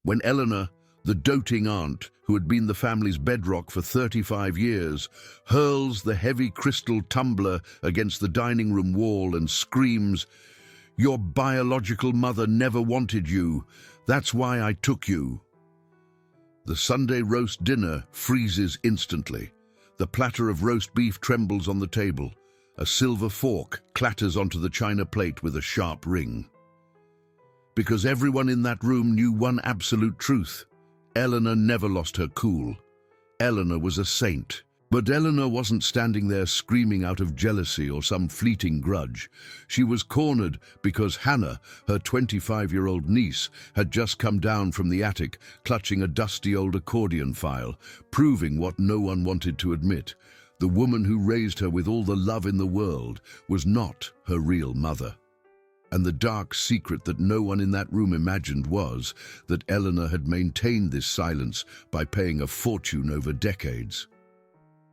when Eleanor, the doting aunt who had been the family's bedrock for 35 years, hurls the heavy crystal tumbler against the dining room wall and screams, "Your biological mother never wanted you. That's why I took you." The Sunday roast dinner freezes instantly. The platter of roast beef trembles on the table. A silver fork clatters onto the china plate with a sharp ring. Because everyone in that room knew one absolute truth. Eleanor never lost her cool. Eleanor was a saint. But Eleanor wasn't standing there screaming out of jealousy or some fleeting grudge. She was cornered because Hannah, her 25-year-old niece, had just come down from the attic, clutching a dusty old accordion file, proving what no one wanted to admit. The woman who raised her with all the love in the world was not her real mother. And the dark secret that no one in that room imagined was that Eleanor had maintained this silence by paying a fortune over decades.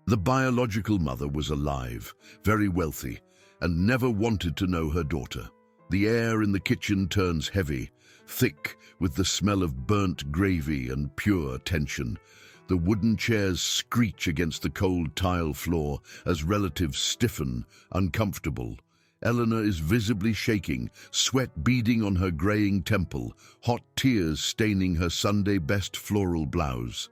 The biological mother was alive, very wealthy, and never wanted to know her daughter. The air in the kitchen turns heavy, thick with the smell of burnt gravy and pure tension. The wooden chairs screech against the cold tile floor as relatives stiffen, uncomfortable. Eleanor is visibly shaking, sweat beading on her graying temple, hot tears staining her Sunday best floral blouse.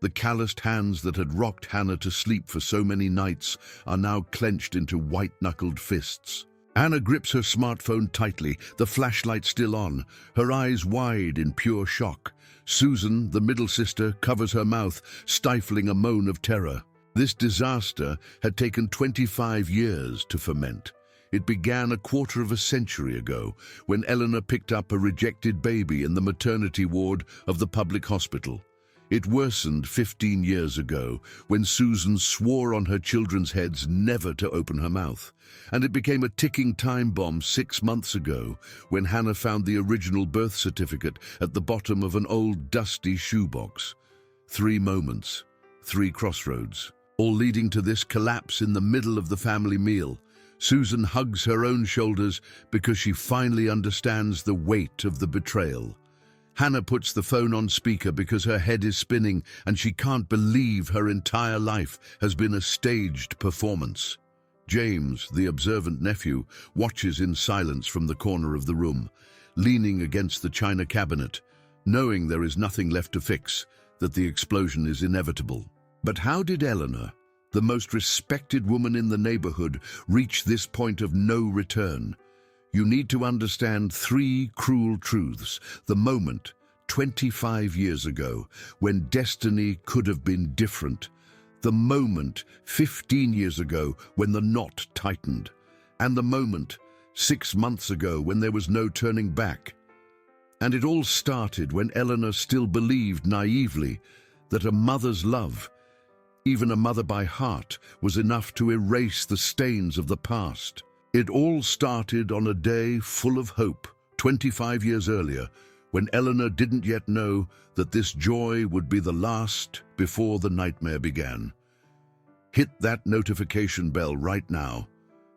The calloused hands that had rocked Hannah to sleep for so many nights are now clenched into white-knuckled fists. Hannah grips her smartphone tightly, the flashlight still on, her eyes wide in pure shock. Susan, the middle sister, covers her mouth, stifling a moan of terror. This disaster had taken 25 years to ferment. It began a quarter of a century ago when Eleanor picked up a rejected baby in the maternity ward of the public hospital. It worsened 15 years ago when Susan swore on her children's heads never to open her mouth. And it became a ticking time bomb 6 months ago when Hannah found the original birth certificate at the bottom of an old dusty shoebox. 3 moments, 3 crossroads, all leading to this collapse in the middle of the family meal. Susan hugs her own shoulders because she finally understands the weight of the betrayal. Hannah puts the phone on speaker because her head is spinning and she can't believe her entire life has been a staged performance. James, the observant nephew, watches in silence from the corner of the room, leaning against the china cabinet, knowing there is nothing left to fix, that the explosion is inevitable. But how did Eleanor, the most respected woman in the neighborhood, reach this point of no return? You need to understand 3 cruel truths. The moment, 25 years ago, when destiny could have been different. The moment, 15 years ago, when the knot tightened. And the moment, 6 months ago, when there was no turning back. And it all started when Eleanor still believed naively that a mother's love, even a mother by heart, was enough to erase the stains of the past. It all started on a day full of hope, 25 years earlier, when Eleanor didn't yet know that this joy would be the last before the nightmare began. Hit that notification bell right now.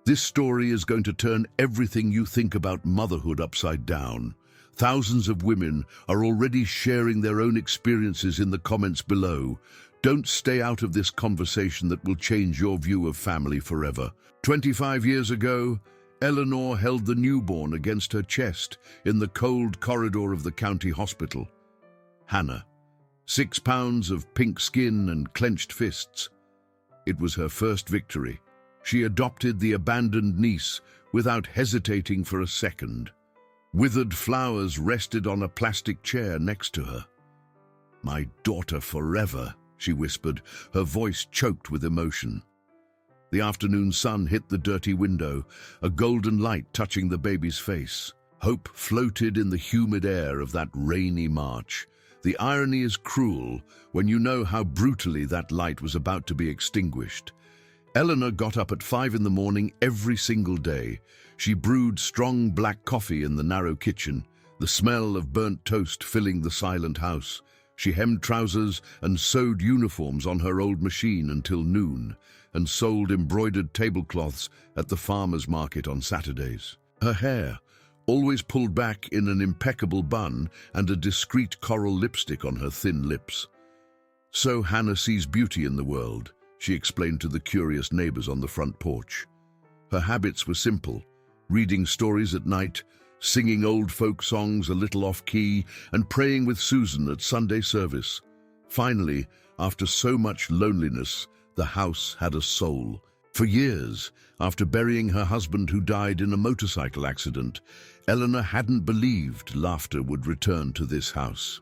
This story is going to turn everything you think about motherhood upside down. Thousands of women are already sharing their own experiences in the comments below. Don't stay out of this conversation that will change your view of family forever. 25 years ago, Eleanor held the newborn against her chest in the cold corridor of the county hospital. Hannah, 6 pounds of pink skin and clenched fists. It was her first victory. She adopted the abandoned niece without hesitating for a second. Withered flowers rested on a plastic chair next to her. "My daughter forever," she whispered, her voice choked with emotion. The afternoon sun hit the dirty window, a golden light touching the baby's face. Hope floated in the humid air of that rainy March. The irony is cruel when you know how brutally that light was about to be extinguished. Eleanor got up at 5 in the morning every single day. She brewed strong black coffee in the narrow kitchen, the smell of burnt toast filling the silent house. She hemmed trousers and sewed uniforms on her old machine until noon, and sold embroidered tablecloths at the farmer's market on Saturdays. Her hair, always pulled back in an impeccable bun and a discreet coral lipstick on her thin lips. "So Hannah sees beauty in the world," she explained to the curious neighbors on the front porch. Her habits were simple: reading stories at night, singing old folk songs a little off-key, and praying with Susan at Sunday service. Finally, after so much loneliness, the house had a soul. For years, after burying her husband who died in a motorcycle accident, Eleanor hadn't believed laughter would return to this house.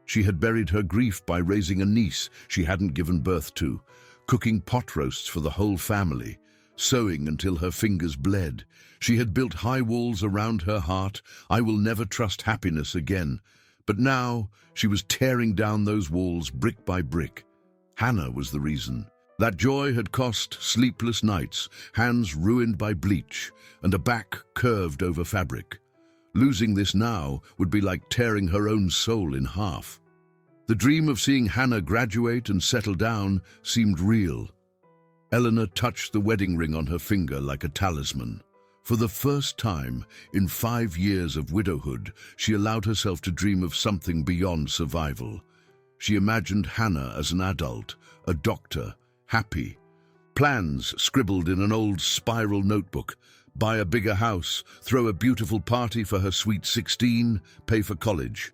She had buried her grief by raising a niece she hadn't given birth to, cooking pot roasts for the whole family, sewing until her fingers bled. She had built high walls around her heart. I will never trust happiness again. But now she was tearing down those walls brick by brick. Hannah was the reason. That joy had cost sleepless nights, hands ruined by bleach, and a back curved over fabric. Losing this now would be like tearing her own soul in half. The dream of seeing Hannah graduate and settle down seemed real. Eleanor touched the wedding ring on her finger like a talisman. For the first time in 5 years of widowhood, she allowed herself to dream of something beyond survival. She imagined Hannah as an adult, a doctor, happy. Plans scribbled in an old spiral notebook: buy a bigger house, throw a beautiful party for her sweet 16, pay for college.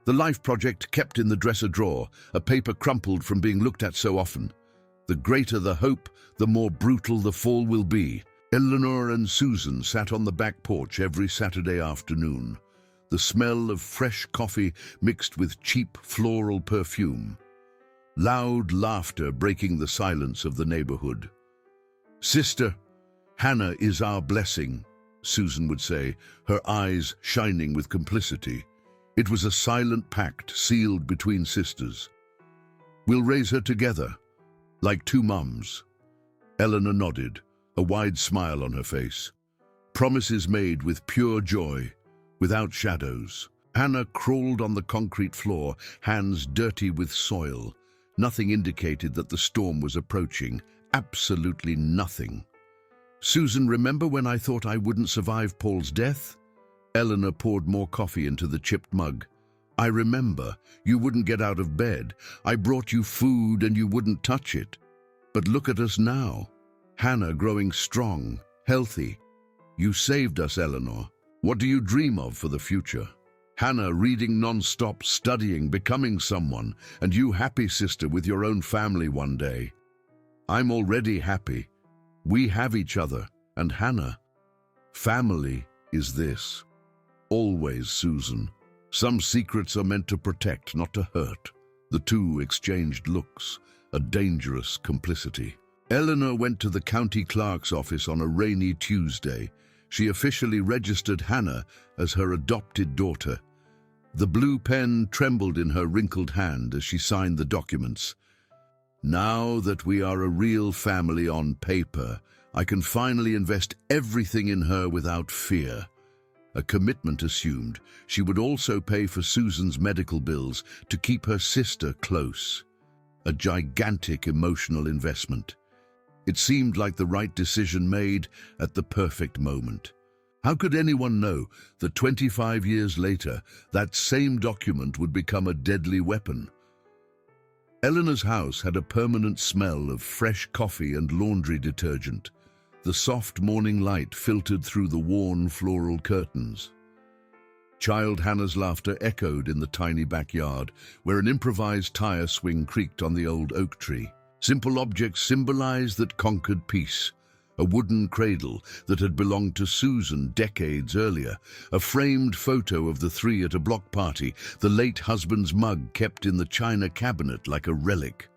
The life project kept in the dresser drawer, a paper crumpled from being looked at so often. The greater the hope, the more brutal the fall will be. Eleanor and Susan sat on the back porch every Saturday afternoon, the smell of fresh coffee mixed with cheap floral perfume. Loud laughter breaking the silence of the neighborhood. "Sister, Hannah is our blessing," Susan would say, her eyes shining with complicity. It was a silent pact sealed between sisters. "We'll raise her together, like two mums." Eleanor nodded, a wide smile on her face. Promises made with pure joy, without shadows. Hannah crawled on the concrete floor, hands dirty with soil. Nothing indicated that the storm was approaching. Absolutely nothing. "Susan, remember when I thought I wouldn't survive Paul's death?" Eleanor poured more coffee into the chipped mug. "I remember. You wouldn't get out of bed. I brought you food and you wouldn't touch it. But look at us now. Hannah growing strong, healthy. You saved us, Eleanor. What do you dream of for the future? Hannah reading non-stop, studying, becoming someone, and you happy, sister, with your own family one day. I'm already happy. We have each other, and Hannah. Family is this. Always, Susan. Some secrets are meant to protect, not to hurt." The two exchanged looks, a dangerous complicity. Eleanor went to the county clerk's office on a rainy Tuesday. She officially registered Hannah as her adopted daughter. The blue pen trembled in her wrinkled hand as she signed the documents. "Now that we are a real family on paper, I can finally invest everything in her without fear." A commitment assumed. She would also pay for Susan's medical bills to keep her sister close. A gigantic emotional investment. It seemed like the right decision made at the perfect moment. How could anyone know that 25 years later, that same document would become a deadly weapon? Eleanor's house had a permanent smell of fresh coffee and laundry detergent. The soft morning light filtered through the worn floral curtains. Child Hannah's laughter echoed in the tiny backyard, where an improvised tire swing creaked on the old oak tree. Simple objects symbolized that conquered peace. A wooden cradle that had belonged to Susan decades earlier, a framed photo of the three at a block party, the late husband's mug kept in the china cabinet like a relic.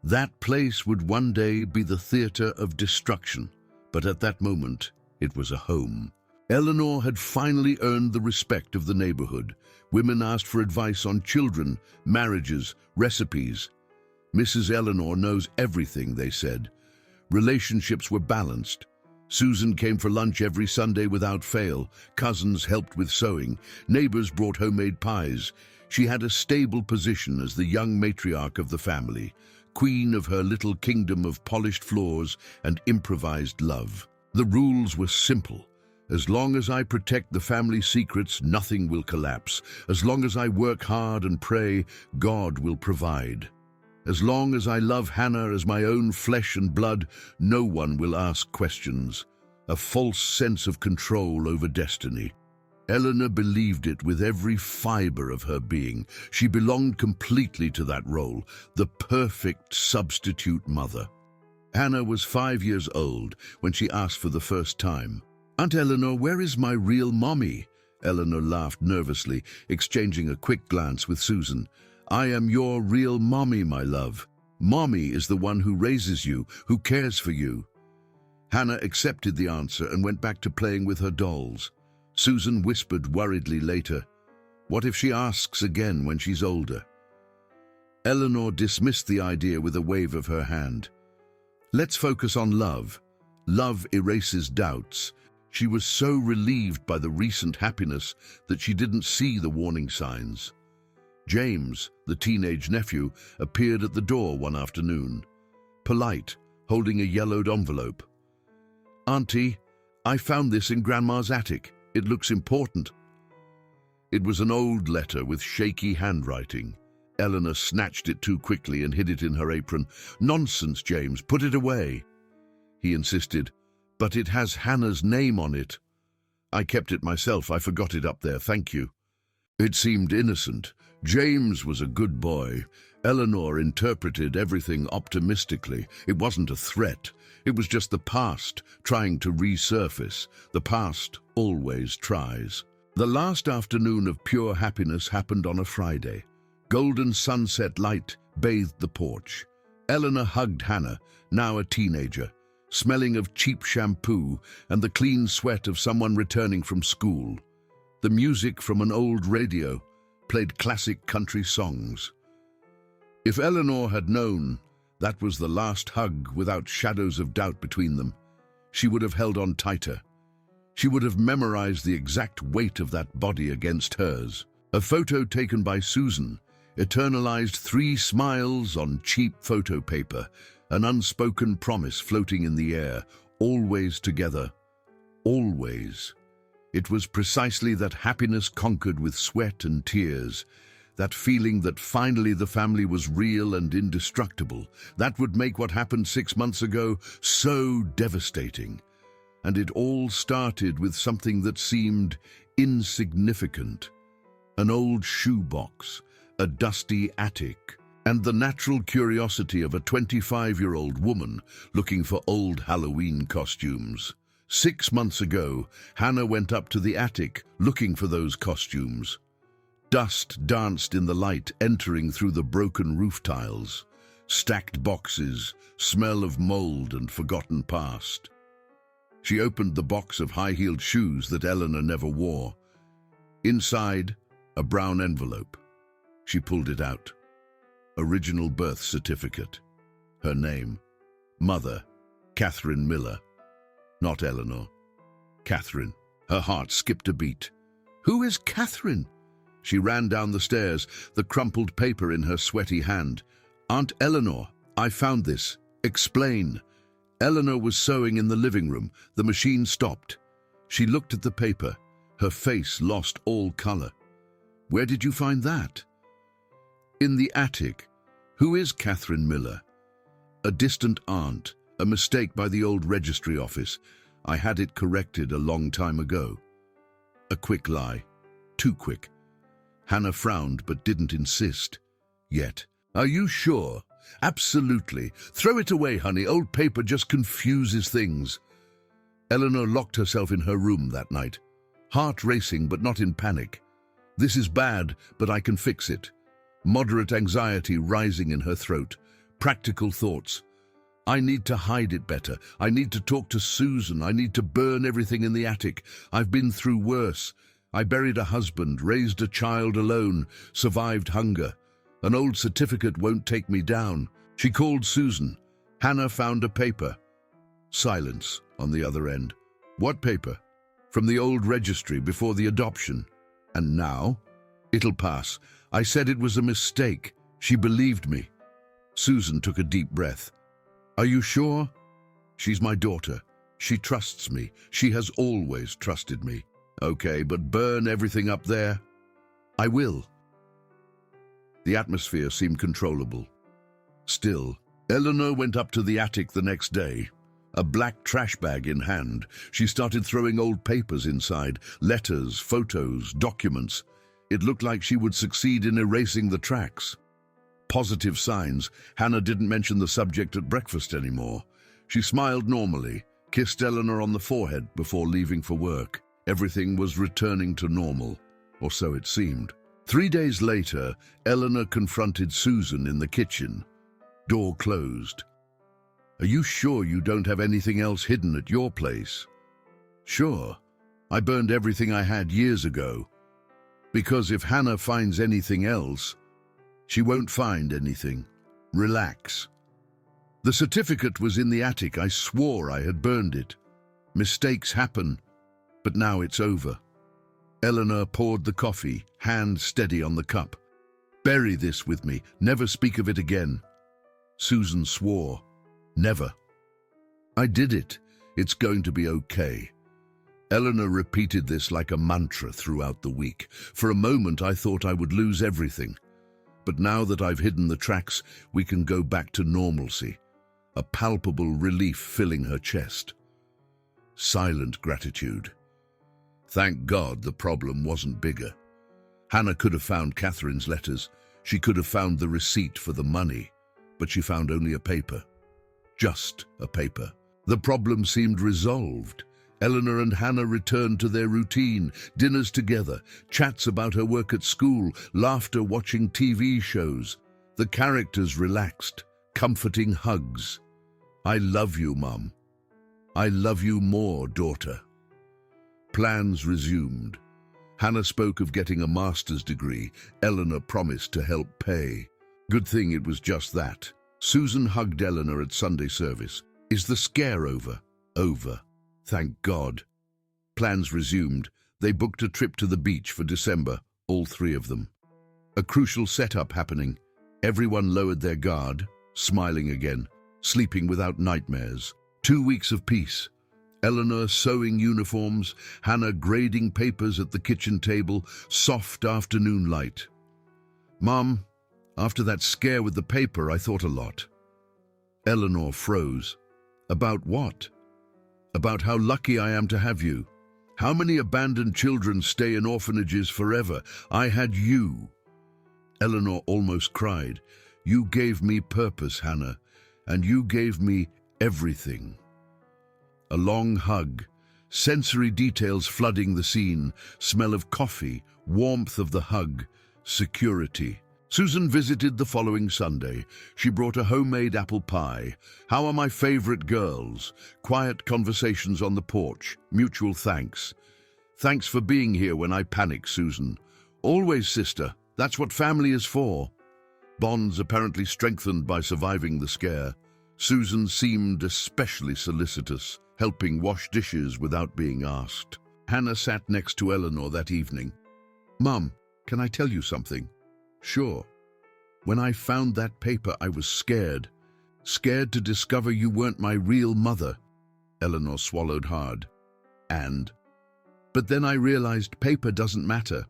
That place would one day be the theater of destruction, but at that moment, it was a home. Eleanor had finally earned the respect of the neighborhood. Women asked for advice on children, marriages, recipes. "Mrs. Eleanor knows everything," they said. Relationships were balanced. Susan came for lunch every Sunday without fail. Cousins helped with sewing. Neighbors brought homemade pies. She had a stable position as the young matriarch of the family, queen of her little kingdom of polished floors and improvised love. The rules were simple. As long as I protect the family secrets, nothing will collapse. As long as I work hard and pray, God will provide. As long as I love Hannah as my own flesh and blood, no one will ask questions. A false sense of control over destiny. Eleanor believed it with every fiber of her being. She belonged completely to that role, the perfect substitute mother. Hannah was 5 years old when she asked for the first time, "Aunt Eleanor, where is my real mommy?" Eleanor laughed nervously, exchanging a quick glance with Susan. "I am your real mommy, my love. Mommy is the one who raises you, who cares for you." Hannah accepted the answer and went back to playing with her dolls. Susan whispered worriedly later, "What if she asks again when she's older?" Eleanor dismissed the idea with a wave of her hand. "Let's focus on love. Love erases doubts." She was so relieved by the recent happiness that she didn't see the warning signs. James, the teenage nephew, appeared at the door one afternoon, polite, holding a yellowed envelope. "Auntie, I found this in Grandma's attic. It looks important." It was an old letter with shaky handwriting. Eleanor snatched it too quickly and hid it in her apron. "Nonsense, James, put it away." He insisted, "But it has Hannah's name on it." "I kept it myself. I forgot it up there, thank you." It seemed innocent. James was a good boy. Eleanor interpreted everything optimistically. It wasn't a threat. It was just the past trying to resurface. The past always tries. The last afternoon of pure happiness happened on a Friday. Golden sunset light bathed the porch. Eleanor hugged Hannah, now a teenager, smelling of cheap shampoo and the clean sweat of someone returning from school. The music from an old radio played classic country songs. If Eleanor had known that was the last hug without shadows of doubt between them, she would have held on tighter. She would have memorized the exact weight of that body against hers. A photo taken by Susan eternalized 3 smiles on cheap photo paper, an unspoken promise floating in the air, always together, always. It was precisely that happiness conquered with sweat and tears, that feeling that finally the family was real and indestructible, that would make what happened 6 months ago so devastating. And it all started with something that seemed insignificant. An old shoebox, a dusty attic, and the natural curiosity of a 25-year-old woman looking for old Halloween costumes. 6 months ago, Hannah went up to the attic looking for those costumes. Dust danced in the light entering through the broken roof tiles. Stacked boxes, smell of mold and forgotten past. She opened the box of high-heeled shoes that Eleanor never wore. Inside, a brown envelope. She pulled it out. Original birth certificate. Her name. Mother, Catherine Miller. Not Eleanor. Catherine. Her heart skipped a beat. Who is Catherine? She ran down the stairs, the crumpled paper in her sweaty hand. Aunt Eleanor, I found this. Explain. Eleanor was sewing in the living room. The machine stopped. She looked at the paper. Her face lost all color. Where did you find that? In the attic. Who is Catherine Miller? A distant aunt, a mistake by the old registry office. I had it corrected a long time ago. A quick lie. Too quick. Hannah frowned but didn't insist. Yet. Are you sure? Absolutely. Throw it away, honey. Old paper just confuses things. Eleanor locked herself in her room that night. Heart racing but not in panic. This is bad, but I can fix it. Moderate anxiety rising in her throat. Practical thoughts. I need to hide it better. I need to talk to Susan. I need to burn everything in the attic. I've been through worse. I buried a husband, raised a child alone, survived hunger. An old certificate won't take me down. She called Susan. Hannah found a paper. Silence on the other end. What paper? From the old registry before the adoption. And now? It'll pass. I said it was a mistake. She believed me. Susan took a deep breath. Are you sure? She's my daughter. She trusts me. She has always trusted me. Okay, but burn everything up there? I will. The atmosphere seemed controllable. Still, Eleanor went up to the attic the next day. A black trash bag in hand, she started throwing old papers inside, letters, photos, documents. It looked like she would succeed in erasing the tracks. Positive signs. Hannah didn't mention the subject at breakfast anymore. She smiled normally, kissed Eleanor on the forehead before leaving for work. Everything was returning to normal, or so it seemed. 3 days later, Eleanor confronted Susan in the kitchen. Door closed. Are you sure you don't have anything else hidden at your place? Sure. I burned everything I had years ago. Because if Hannah finds anything else, she won't find anything. Relax. The certificate was in the attic. I swore I had burned it. Mistakes happen, but now it's over. Eleanor poured the coffee, hand steady on the cup. Bury this with me. Never speak of it again. Susan swore. Never. I did it. It's going to be okay. Eleanor repeated this like a mantra throughout the week. For a moment, I thought I would lose everything. But now that I've hidden the tracks, we can go back to normalcy. A palpable relief filling her chest. Silent gratitude. Thank God the problem wasn't bigger. Hannah could have found Catherine's letters. She could have found the receipt for the money. But she found only a paper. Just a paper. The problem seemed resolved. Eleanor and Hannah returned to their routine, dinners together, chats about her work at school, laughter watching TV shows. The characters relaxed, comforting hugs. I love you, Mum. I love you more, daughter. Plans resumed. Hannah spoke of getting a master's degree. Eleanor promised to help pay. Good thing it was just that. Susan hugged Eleanor at Sunday service. Is the scare over? Over. Thank God. Plans resumed. They booked a trip to the beach for December, all 3 of them. A crucial setup happening. Everyone lowered their guard, smiling again, sleeping without nightmares. 2 weeks of peace. Eleanor sewing uniforms, Hannah grading papers at the kitchen table, soft afternoon light. Mom, after that scare with the paper, I thought a lot. Eleanor froze. About what? About how lucky I am to have you. How many abandoned children stay in orphanages forever? I had you. Eleanor almost cried. You gave me purpose, Hannah, and you gave me everything. A long hug, sensory details flooding the scene, smell of coffee, warmth of the hug, security. Susan visited the following Sunday. She brought a homemade apple pie. How are my favorite girls? Quiet conversations on the porch. Mutual thanks. Thanks for being here when I panic, Susan. Always, sister. That's what family is for. Bonds apparently strengthened by surviving the scare. Susan seemed especially solicitous, helping wash dishes without being asked. Hannah sat next to Eleanor that evening. Mum, can I tell you something? Sure. When I found that paper, I was scared. Scared to discover you weren't my real mother. Eleanor swallowed hard. But then I realized paper doesn't matter.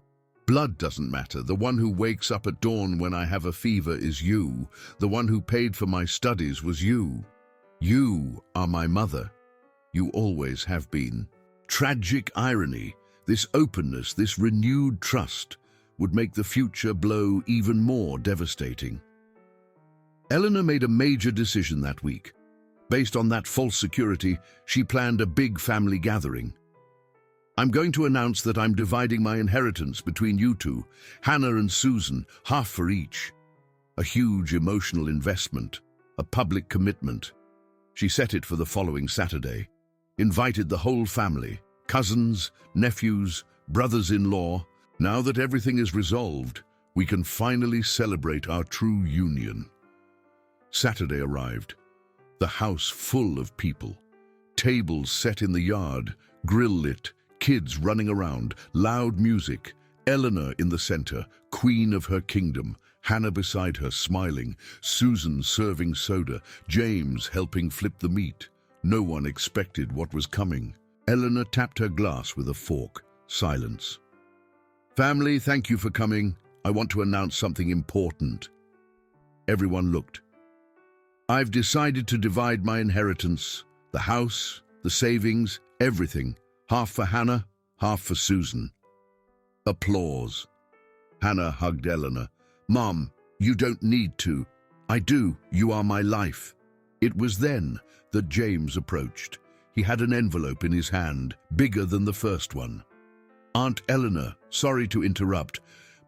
Blood doesn't matter. The one who wakes up at dawn when I have a fever is you. The one who paid for my studies was you. You are my mother. You always have been. Tragic irony, this openness, this renewed trust, would make the future blow even more devastating. Eleanor made a major decision that week. Based on that false security, she planned a big family gathering. I'm going to announce that I'm dividing my inheritance between you two, Hannah and Susan, half for each. A huge emotional investment, a public commitment. She set it for the following Saturday. Invited the whole family, cousins, nephews, brothers-in-law. Now that everything is resolved, we can finally celebrate our true union. Saturday arrived. The house full of people. Tables set in the yard, grill lit, kids running around, loud music. Eleanor in the center, queen of her kingdom. Hannah beside her, smiling. Susan serving soda. James helping flip the meat. No one expected what was coming. Eleanor tapped her glass with a fork. Silence. "Family, thank you for coming. I want to announce something important." Everyone looked. "I've decided to divide my inheritance. The house, the savings, everything. Half for Hannah, half for Susan." Applause. Hannah hugged Eleanor. "Mom, you don't need to." "I do. You are my life." It was then that James approached. He had an envelope in his hand, bigger than the first one. "Aunt Eleanor, sorry to interrupt,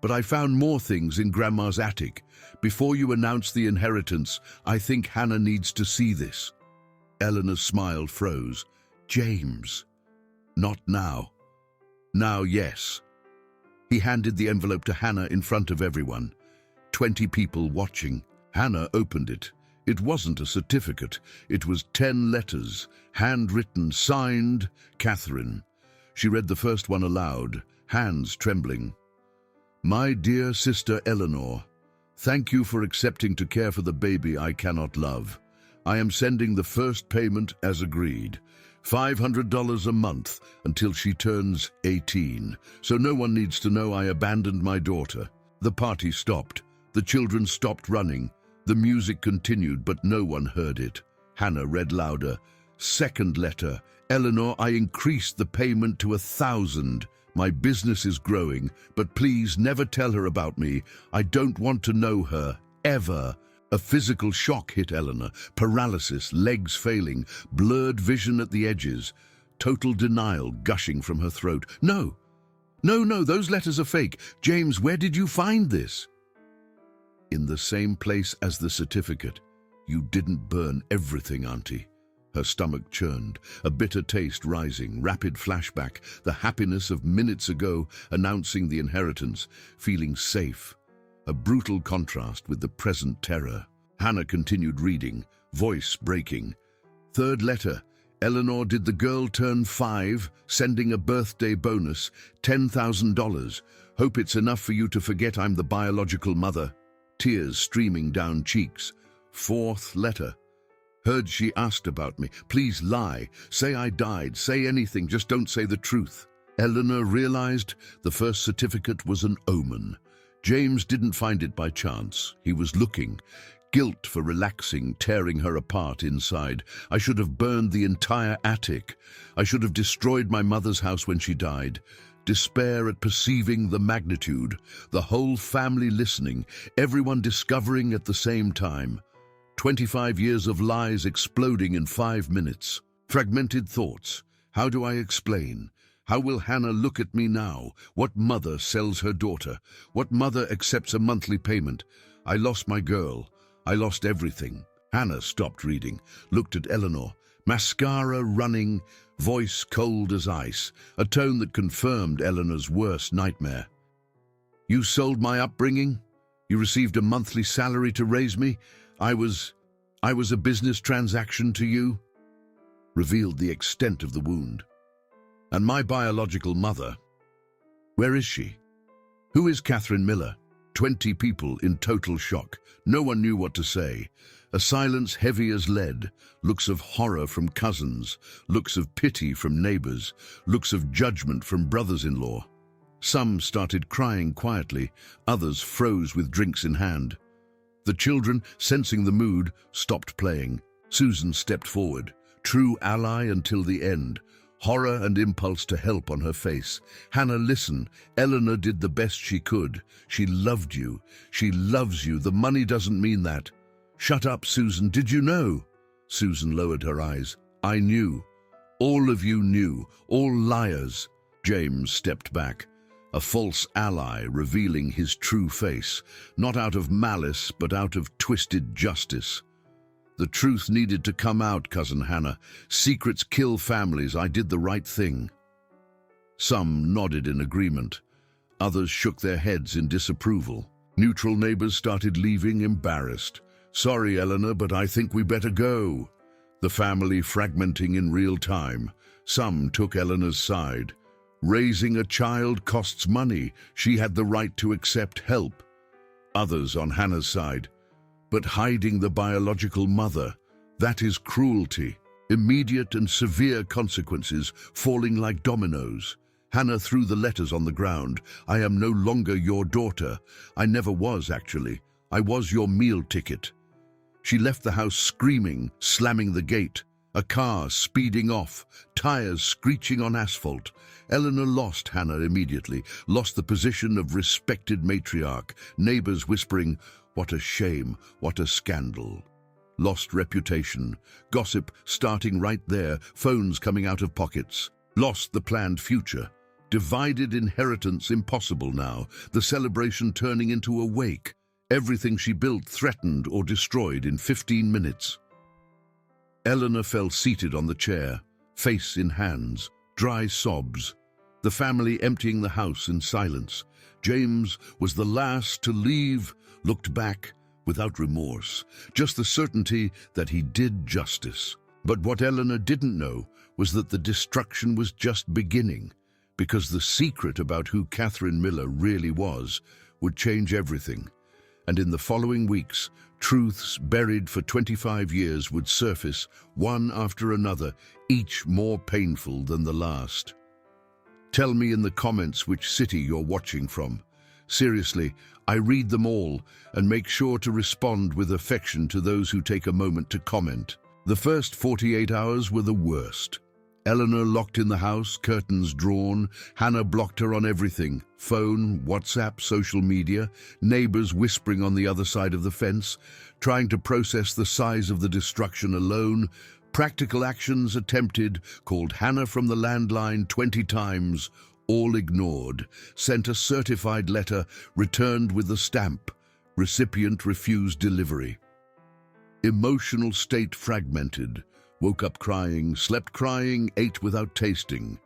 but I found more things in Grandma's attic. Before you announce the inheritance, I think Hannah needs to see this." Eleanor's smile froze. "James." "Not now." "Now, yes." He handed the envelope to Hannah in front of everyone. 20 people watching. Hannah opened it. It wasn't a certificate. It was 10 letters, handwritten, signed, Catherine. She read the first one aloud, hands trembling. "My dear sister Eleanor, thank you for accepting to care for the baby I cannot love. I am sending the first payment as agreed. $500 a month until she turns 18, so no one needs to know I abandoned my daughter." The party stopped. The children stopped running. The music continued, but no one heard it. Hannah read louder. "Second letter. Eleanor, I increased the payment to 1,000. My business is growing, but please never tell her about me. I don't want to know her, ever." A physical shock hit Eleanor. Paralysis, legs failing, blurred vision at the edges, total denial gushing from her throat. "No, no, those letters are fake. James, where did you find this?" "In the same place as the certificate. You didn't burn everything, Auntie." Her stomach churned, a bitter taste rising, rapid flashback, the happiness of minutes ago, announcing the inheritance, feeling safe. A brutal contrast with the present terror. Hannah continued reading, voice breaking. "Third letter. Eleanor, did the girl turn 5, sending a birthday bonus, $10,000. Hope it's enough for you to forget I'm the biological mother." Tears streaming down cheeks. Fourth letter. "Heard she asked about me. Please lie. Say I died. Say anything. Just don't say the truth." Eleanor realized the first certificate was an omen. James didn't find it by chance. He was looking. Guilt for relaxing, tearing her apart inside. "I should have burned the entire attic. I should have destroyed my mother's house when she died." Despair at perceiving the magnitude. The whole family listening, everyone discovering at the same time. 25 years of lies exploding in 5 minutes. Fragmented thoughts. How do I explain? How will Hannah look at me now? What mother sells her daughter? What mother accepts a monthly payment? I lost my girl. I lost everything. Hannah stopped reading, looked at Eleanor. Mascara running, voice cold as ice, a tone that confirmed Eleanor's worst nightmare. "You sold my upbringing? You received a monthly salary to raise me? I was a business transaction to you?" Revealed the extent of the wound. "And my biological mother, where is she? Who is Catherine Miller?" 20 people in total shock. No one knew what to say. A silence heavy as lead, looks of horror from cousins, looks of pity from neighbors, looks of judgment from brothers-in-law. Some started crying quietly, others froze with drinks in hand. The children, sensing the mood, stopped playing. Susan stepped forward, true ally until the end, horror and impulse to help on her face. "Hannah, listen. Eleanor did the best she could. She loved you. She loves you. The money doesn't mean that." "Shut up, Susan. Did you know?" Susan lowered her eyes. "I knew. All of you knew. All liars." James stepped back, a false ally revealing his true face, not out of malice, but out of twisted justice. "The truth needed to come out, Cousin Hannah. Secrets kill families. I did the right thing." Some nodded in agreement. Others shook their heads in disapproval. Neutral neighbors started leaving, embarrassed. "Sorry, Eleanor, but I think we better go." The family fragmenting in real time. Some took Eleanor's side. Raising a child costs money. She had the right to accept help. Others on Hannah's side. But hiding the biological mother, that is cruelty. Immediate and severe consequences falling like dominoes. Hannah threw the letters on the ground. I am no longer your daughter. I never was, actually. I was your meal ticket. She left the house screaming, slamming the gate. A car speeding off, tires screeching on asphalt. Eleanor lost Hannah immediately, lost the position of respected matriarch, neighbors whispering, "What a shame, what a scandal." Lost reputation, gossip starting right there, phones coming out of pockets. Lost the planned future. Divided inheritance impossible now, the celebration turning into a wake. Everything she built threatened or destroyed in 15 minutes. Eleanor fell seated on the chair, face in hands, dry sobs. The family emptying the house in silence. James was the last to leave, looked back without remorse, just the certainty that he did justice. But what Eleanor didn't know was that the destruction was just beginning, because the secret about who Catherine Miller really was would change everything. And in the following weeks, truths buried for 25 years would surface, one after another, each more painful than the last. Tell me in the comments which city you're watching from. Seriously, I read them all and make sure to respond with affection to those who take a moment to comment. The first 48 hours were the worst. Eleanor locked in the house, curtains drawn. Hannah blocked her on everything. Phone, WhatsApp, social media, neighbors whispering on the other side of the fence, trying to process the size of the destruction alone. Practical actions attempted, called Hannah from the landline 20 times, all ignored. Sent a certified letter, returned with the stamp. Recipient refused delivery. Emotional state fragmented. Woke up crying, slept crying, ate without tasting.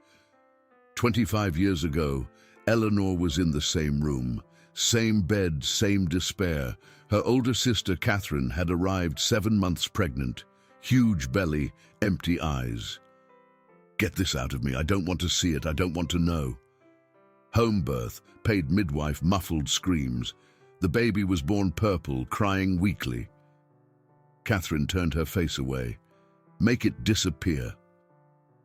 25 years ago, Eleanor was in the same room, same bed, same despair. Her older sister, Catherine, had arrived 7 months pregnant. Huge belly, empty eyes. Get this out of me. I don't want to see it. I don't want to know. Home birth, paid midwife, muffled screams. The baby was born purple, crying weakly. Catherine turned her face away. Make it disappear.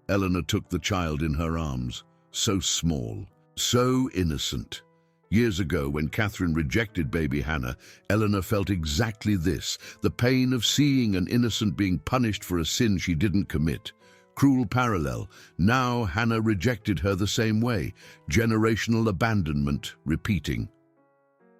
Eleanor took the child in her arms. So small, so innocent. Years ago, when Catherine rejected baby Hannah, Eleanor felt exactly this, the pain of seeing an innocent being punished for a sin she didn't commit. Cruel parallel. Now Hannah rejected her the same way. Generational abandonment repeating.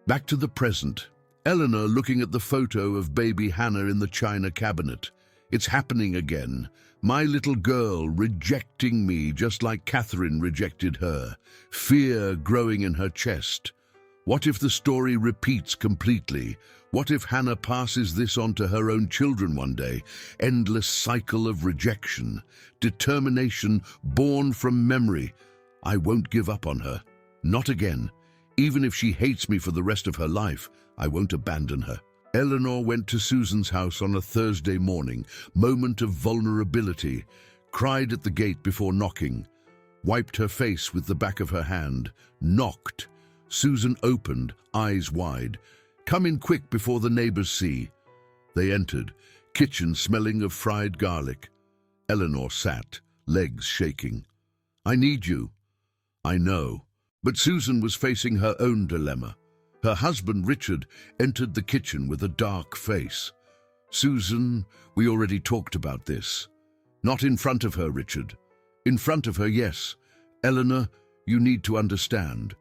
Back to the present. Eleanor looking at the photo of baby Hannah in the china cabinet. It's happening again. My little girl rejecting me just like Catherine rejected her. Fear growing in her chest. What if the story repeats completely? What if Hannah passes this on to her own children one day? Endless cycle of rejection. Determination born from memory. I won't give up on her. Not again. Even if she hates me for the rest of her life, I won't abandon her. Eleanor went to Susan's house on a Thursday morning, moment of vulnerability, cried at the gate before knocking, wiped her face with the back of her hand, knocked. Susan opened, eyes wide. Come in quick before the neighbors see. They entered, kitchen smelling of fried garlic. Eleanor sat, legs shaking. I need you. I know. But Susan was facing her own dilemma. Her husband, Richard, entered the kitchen with a dark face. Susan, we already talked about this. Not in front of her, Richard. In front of her, yes. Eleanor, you need to understand.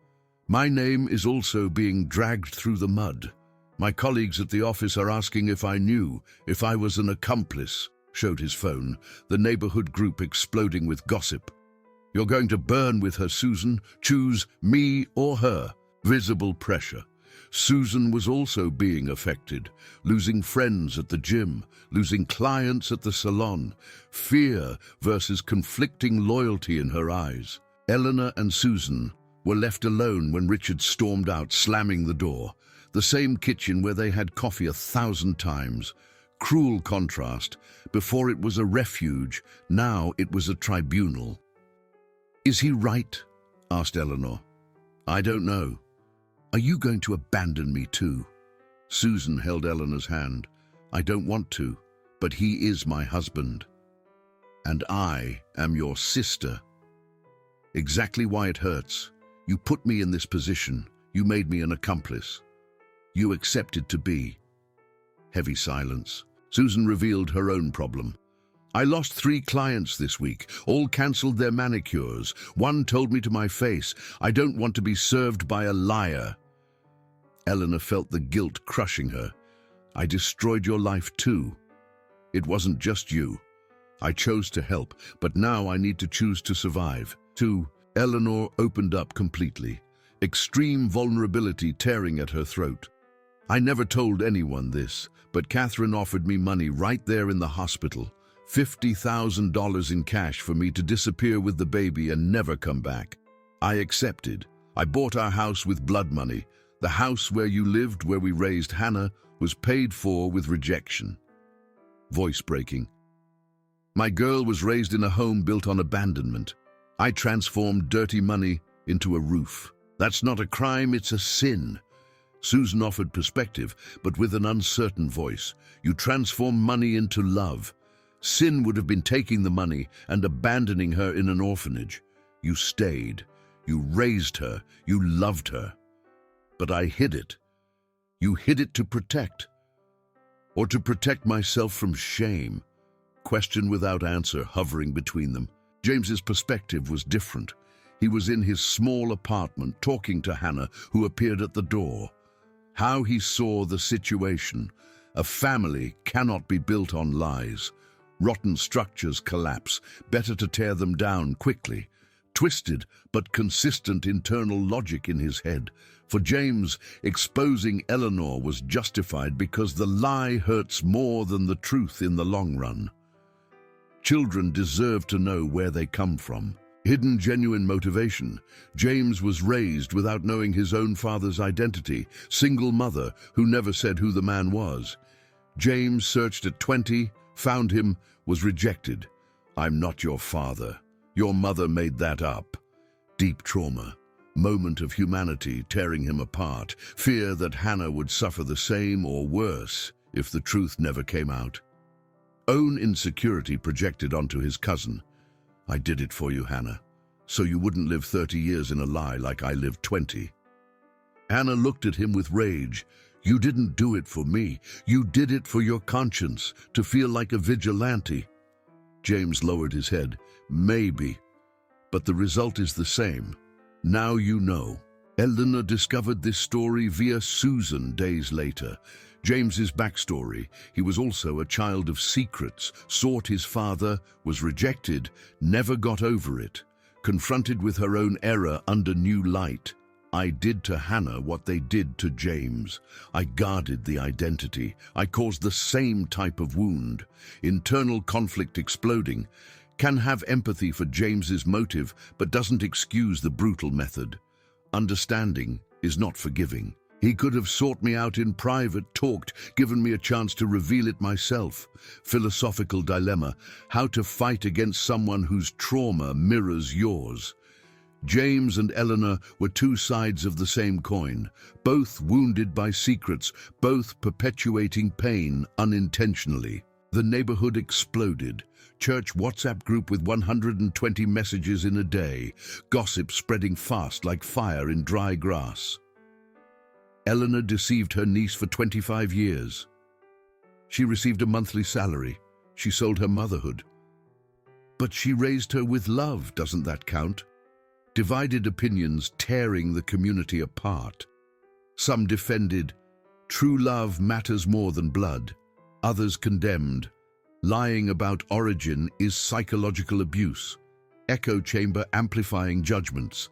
My name is also being dragged through the mud. My colleagues at the office are asking if I knew, if I was an accomplice, showed his phone, the neighborhood group exploding with gossip. You're going to burn with her, Susan. Choose me or her. Visible pressure. Susan was also being affected, losing friends at the gym, losing clients at the salon, fear versus conflicting loyalty in her eyes. Eleanor and Susan were left alone when Richard stormed out, slamming the door. The same kitchen where they had coffee 1,000 times. Cruel contrast. Before it was a refuge, now it was a tribunal. Is he right? Asked Eleanor. I don't know. Are you going to abandon me too? Susan held Eleanor's hand. I don't want to, but he is my husband. And I am your sister. Exactly why it hurts. You put me in this position. You made me an accomplice. You accepted to be. Heavy silence. Susan revealed her own problem. I lost 3 clients this week. All cancelled their manicures. One told me to my face, I don't want to be served by a liar. Eleanor felt the guilt crushing her. I destroyed your life too. It wasn't just you. I chose to help, but now I need to choose to survive. Too. Eleanor opened up completely. Extreme vulnerability tearing at her throat. I never told anyone this, but Catherine offered me money right there in the hospital. $50,000 in cash for me to disappear with the baby and never come back. I accepted. I bought our house with blood money. The house where you lived, where we raised Hannah, was paid for with rejection. Voice breaking. My girl was raised in a home built on abandonment. I transformed dirty money into a roof. That's not a crime, it's a sin. Susan offered perspective, but with an uncertain voice. You transform money into love. Sin would have been taking the money and abandoning her in an orphanage. You stayed. You raised her. You loved her. But I hid it. You hid it to protect. Or to protect myself from shame. Question without answer hovering between them. James's perspective was different. He was in his small apartment talking to Hannah, who appeared at the door. How he saw the situation. A family cannot be built on lies. Rotten structures collapse. Better to tear them down quickly. Twisted but consistent internal logic in his head. For James, exposing Eleanor was justified because the lie hurts more than the truth in the long run. Children deserve to know where they come from. Hidden genuine motivation. James was raised without knowing his own father's identity. Single mother who never said who the man was. James searched at 20, found him, was rejected. I'm not your father. Your mother made that up. Deep trauma. Moment of humanity tearing him apart. Fear that Hannah would suffer the same or worse if the truth never came out. Own insecurity projected onto his cousin. I did it for you, Hannah, so you wouldn't live 30 years in a lie like I lived 20. Hannah looked at him with rage. You didn't do it for me. You did it for your conscience, to feel like a vigilante. James lowered his head. Maybe, but the result is the same. Now you know. Eleanor discovered this story via Susan days later. James's backstory. He was also a child of secrets, sought his father, was rejected, never got over it. Confronted with her own error under new light. I did to Hannah what they did to James. I guarded the identity. I caused the same type of wound. Internal conflict exploding. Can have empathy for James's motive, but doesn't excuse the brutal method. Understanding is not forgiving. He could have sought me out in private, talked, given me a chance to reveal it myself. Philosophical dilemma, how to fight against someone whose trauma mirrors yours. James and Eleanor were 2 sides of the same coin, both wounded by secrets, both perpetuating pain unintentionally. The neighborhood exploded. Church WhatsApp group with 120 messages in a day. Gossip spreading fast like fire in dry grass. Eleanor deceived her niece for 25 years. She received a monthly salary. She sold her motherhood. But she raised her with love, doesn't that count? Divided opinions tearing the community apart. Some defended, true love matters more than blood. Others condemned, lying about origin is psychological abuse. Echo chamber amplifying judgments.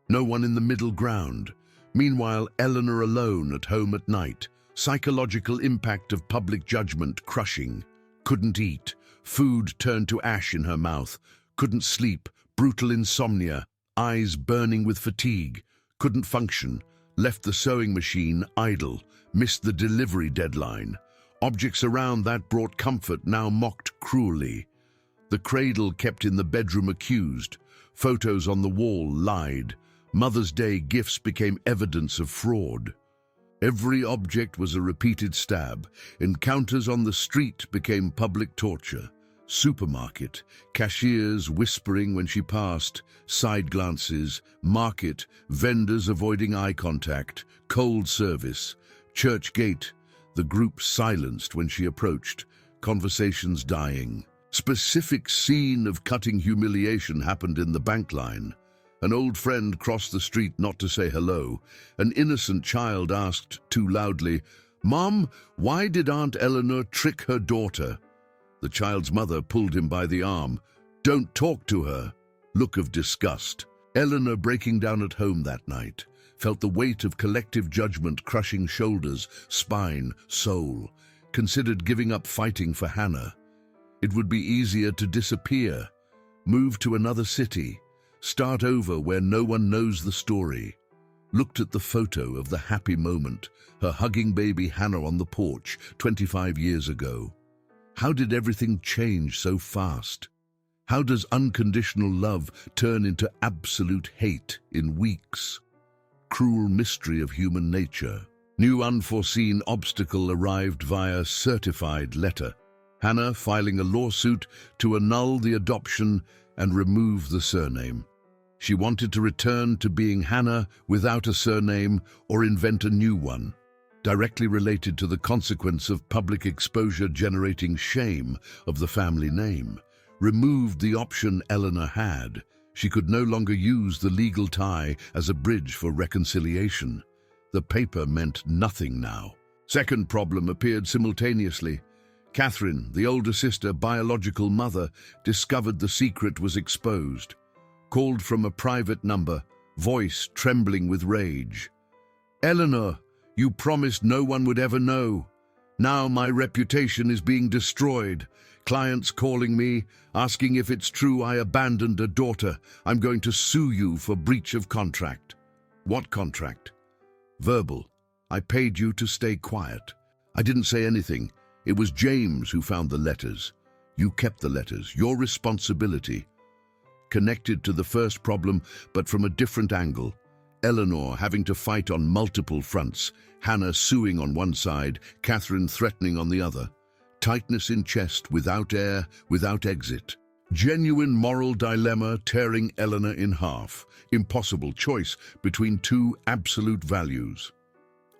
No one in the middle ground. Meanwhile, Eleanor alone at home at night. Psychological impact of public judgment crushing. Couldn't eat. Food turned to ash in her mouth. Couldn't sleep. Brutal insomnia. Eyes burning with fatigue. Couldn't function. Left the sewing machine idle. Missed the delivery deadline. Objects around that brought comfort now mocked cruelly. The cradle kept in the bedroom accused. Photos on the wall lied. Mother's Day gifts became evidence of fraud. Every object was a repeated stab. Encounters on the street became public torture. Supermarket, cashiers whispering when she passed, side glances, market, vendors avoiding eye contact, cold service, church gate, the group silenced when she approached, conversations dying. Specific scene of cutting humiliation happened in the bank line. An old friend crossed the street not to say hello. An innocent child asked too loudly, "Mom, why did Aunt Eleanor trick her daughter?" The child's mother pulled him by the arm. "Don't talk to her." Look of disgust. Eleanor, breaking down at home that night, felt the weight of collective judgment crushing shoulders, spine, soul. Considered giving up fighting for Hannah. It would be easier to disappear, move to another city, start over where no one knows the story. Looked at the photo of the happy moment, her hugging baby Hannah on the porch 25 years ago. How did everything change so fast? How does unconditional love turn into absolute hate in weeks? Cruel mystery of human nature. New unforeseen obstacle arrived via certified letter. Hannah filing a lawsuit to annul the adoption and remove the surname. She wanted to return to being Hannah without a surname or invent a new one. Directly related to the consequence of public exposure generating shame of the family name. Removed the option Eleanor had. She could no longer use the legal tie as a bridge for reconciliation. The paper meant nothing now. Second problem appeared simultaneously. Catherine, the older sister, biological mother, discovered the secret was exposed. Called from a private number, voice trembling with rage. "Eleanor, you promised no one would ever know. Now my reputation is being destroyed. Clients calling me, asking if it's true I abandoned a daughter. I'm going to sue you for breach of contract." "What contract?" "Verbal. I paid you to stay quiet. I didn't say anything. It was James who found the letters. You kept the letters. Your responsibility." Connected to the first problem, but from a different angle. Eleanor having to fight on multiple fronts, Hannah suing on one side, Catherine threatening on the other. Tightness in chest, without air, without exit. Genuine moral dilemma tearing Eleanor in half. Impossible choice between two absolute values.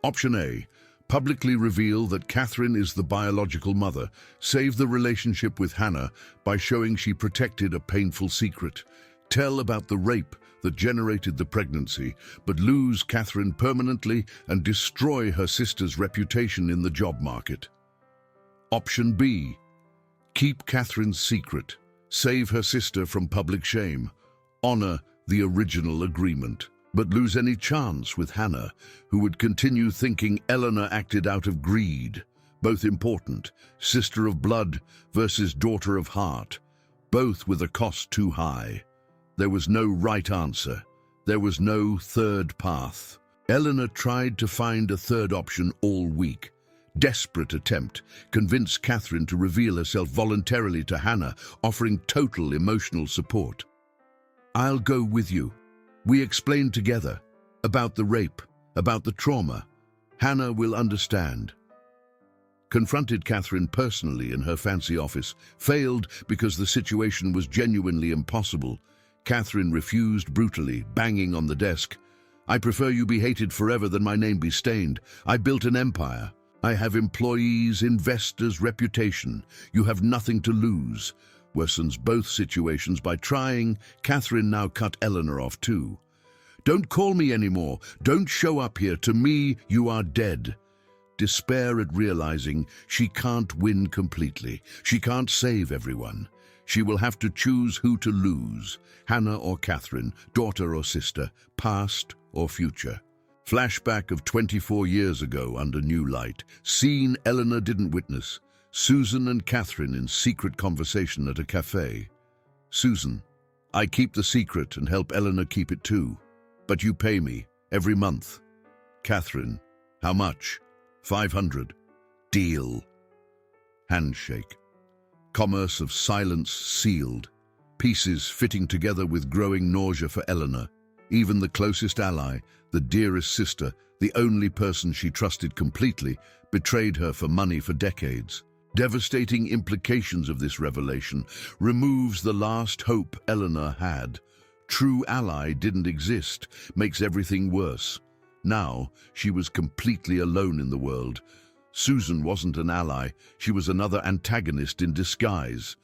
Option A, publicly reveal that Catherine is the biological mother, save the relationship with Hannah by showing she protected a painful secret. Tell about the rape that generated the pregnancy, but lose Catherine permanently and destroy her sister's reputation in the job market. Option B, keep Catherine's secret, save her sister from public shame, honor the original agreement, but lose any chance with Hannah, who would continue thinking Eleanor acted out of greed. Both important, sister of blood versus daughter of heart, both with a cost too high. There was no right answer. There was no third path. Eleanor tried to find a third option all week. Desperate attempt, convinced Catherine to reveal herself voluntarily to Hannah, offering total emotional support. "I'll go with you. We explain together about the rape, about the trauma. Hannah will understand." Confronted Catherine personally in her fancy office, failed because the situation was genuinely impossible. Catherine refused brutally, banging on the desk. "I prefer you be hated forever than my name be stained. I built an empire. I have employees, investors, reputation. You have nothing to lose." Worsens both situations by trying. Catherine now cut Eleanor off too. "Don't call me anymore. Don't show up here. To me, you are dead." Despair at realizing she can't win completely. She can't save everyone. She will have to choose who to lose, Hannah or Catherine, daughter or sister, past or future. Flashback of 24 years ago under new light. Scene Eleanor didn't witness. Susan and Catherine in secret conversation at a cafe. Susan, "I keep the secret and help Eleanor keep it too. But you pay me every month." Catherine, "How much?" 500. Deal. Handshake. Commerce of silence sealed. Pieces fitting together with growing nausea for Eleanor. Even the closest ally, the dearest sister, the only person she trusted completely, betrayed her for money for decades. Devastating implications of this revelation removes the last hope Eleanor had. True ally didn't exist, makes everything worse. Now, she was completely alone in the world. Susan wasn't an ally, she was another antagonist in disguise.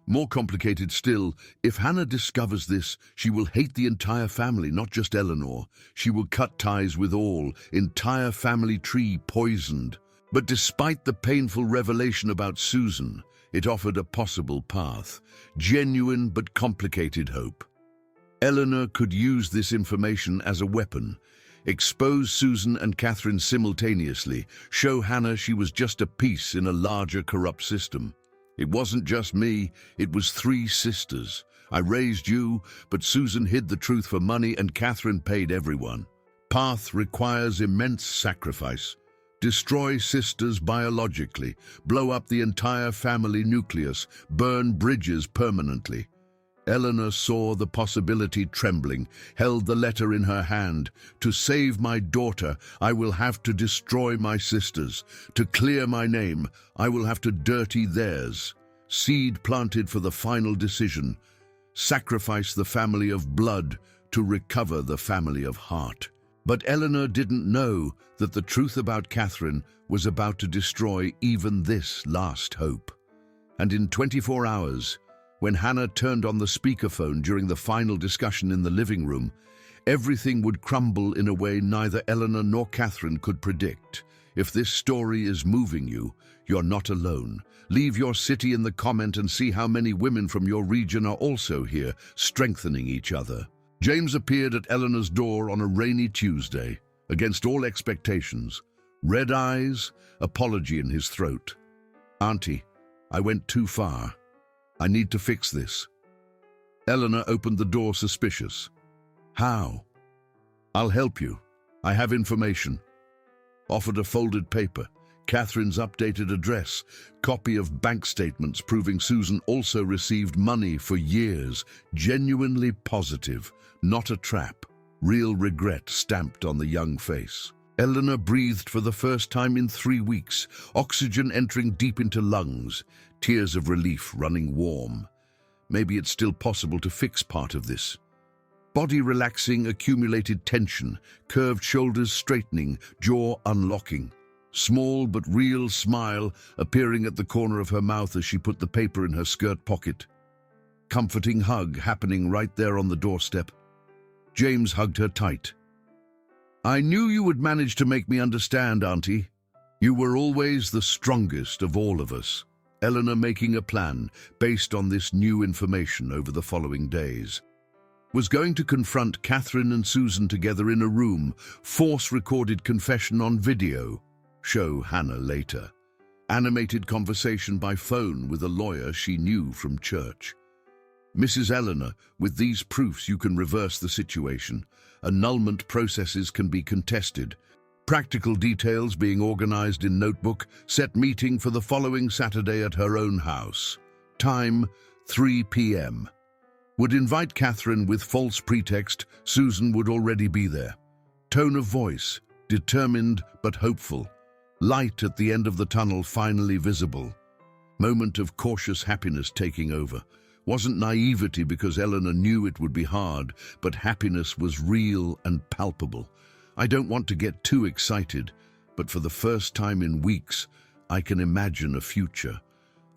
More complicated still, if Hannah discovers this, she will hate the entire family, not just Eleanor. She will cut ties with all, entire family tree poisoned. But despite the painful revelation about Susan, it offered a possible path, genuine but complicated hope. Eleanor could use this information as a weapon, expose Susan and Catherine simultaneously, show Hannah she was just a piece in a larger corrupt system. It wasn't just me, it was 3 sisters. I raised you, but Susan hid the truth for money and Catherine paid everyone. Path requires immense sacrifice. Destroy sisters biologically, blow up the entire family nucleus, burn bridges permanently. Eleanor saw the possibility trembling, held the letter in her hand. To save my daughter, I will have to destroy my sisters. To clear my name, I will have to dirty theirs. Seed planted for the final decision. Sacrifice the family of blood to recover the family of heart. But Eleanor didn't know that the truth about Catherine was about to destroy even this last hope. And in 24 hours, when Hannah turned on the speakerphone during the final discussion in the living room, everything would crumble in a way neither Eleanor nor Catherine could predict. If this story is moving you, you're not alone. Leave your city in the comment and see how many women from your region are also here, strengthening each other. James appeared at Eleanor's door on a rainy Tuesday, against all expectations. Red eyes, apology in his throat. "Auntie, I went too far. I need to fix this." Eleanor opened the door suspicious. "How?" "I'll help you. I have information." Offered a folded paper, Catherine's updated address, copy of bank statements proving Susan also received money for years, genuinely positive, not a trap, real regret stamped on the young face. Eleanor breathed for the first time in 3 weeks, oxygen entering deep into lungs, tears of relief running warm. Maybe it's still possible to fix part of this. Body relaxing accumulated tension, curved shoulders straightening, jaw unlocking. Small but real smile appearing at the corner of her mouth as she put the paper in her skirt pocket. Comforting hug happening right there on the doorstep. James hugged her tight. "I knew you would manage to make me understand, Auntie. You were always the strongest of all of us." Eleanor making a plan based on this new information over the following days. Was going to confront Catherine and Susan together in a room, force-recorded confession on video. Show Hannah later. Animated conversation by phone with a lawyer she knew from church. "Mrs. Eleanor, with these proofs you can reverse the situation. Annulment processes can be contested. Practical details being organized in notebook. Set meeting for the following Saturday at her own house. Time, 3 p.m. Would invite Catherine with false pretext. Susan would already be there. Tone of voice, determined but hopeful. Light at the end of the tunnel finally visible. Moment of cautious happiness taking over. Wasn't naivety because Eleanor knew it would be hard, but happiness was real and palpable. I don't want to get too excited, but for the first time in weeks, I can imagine a future.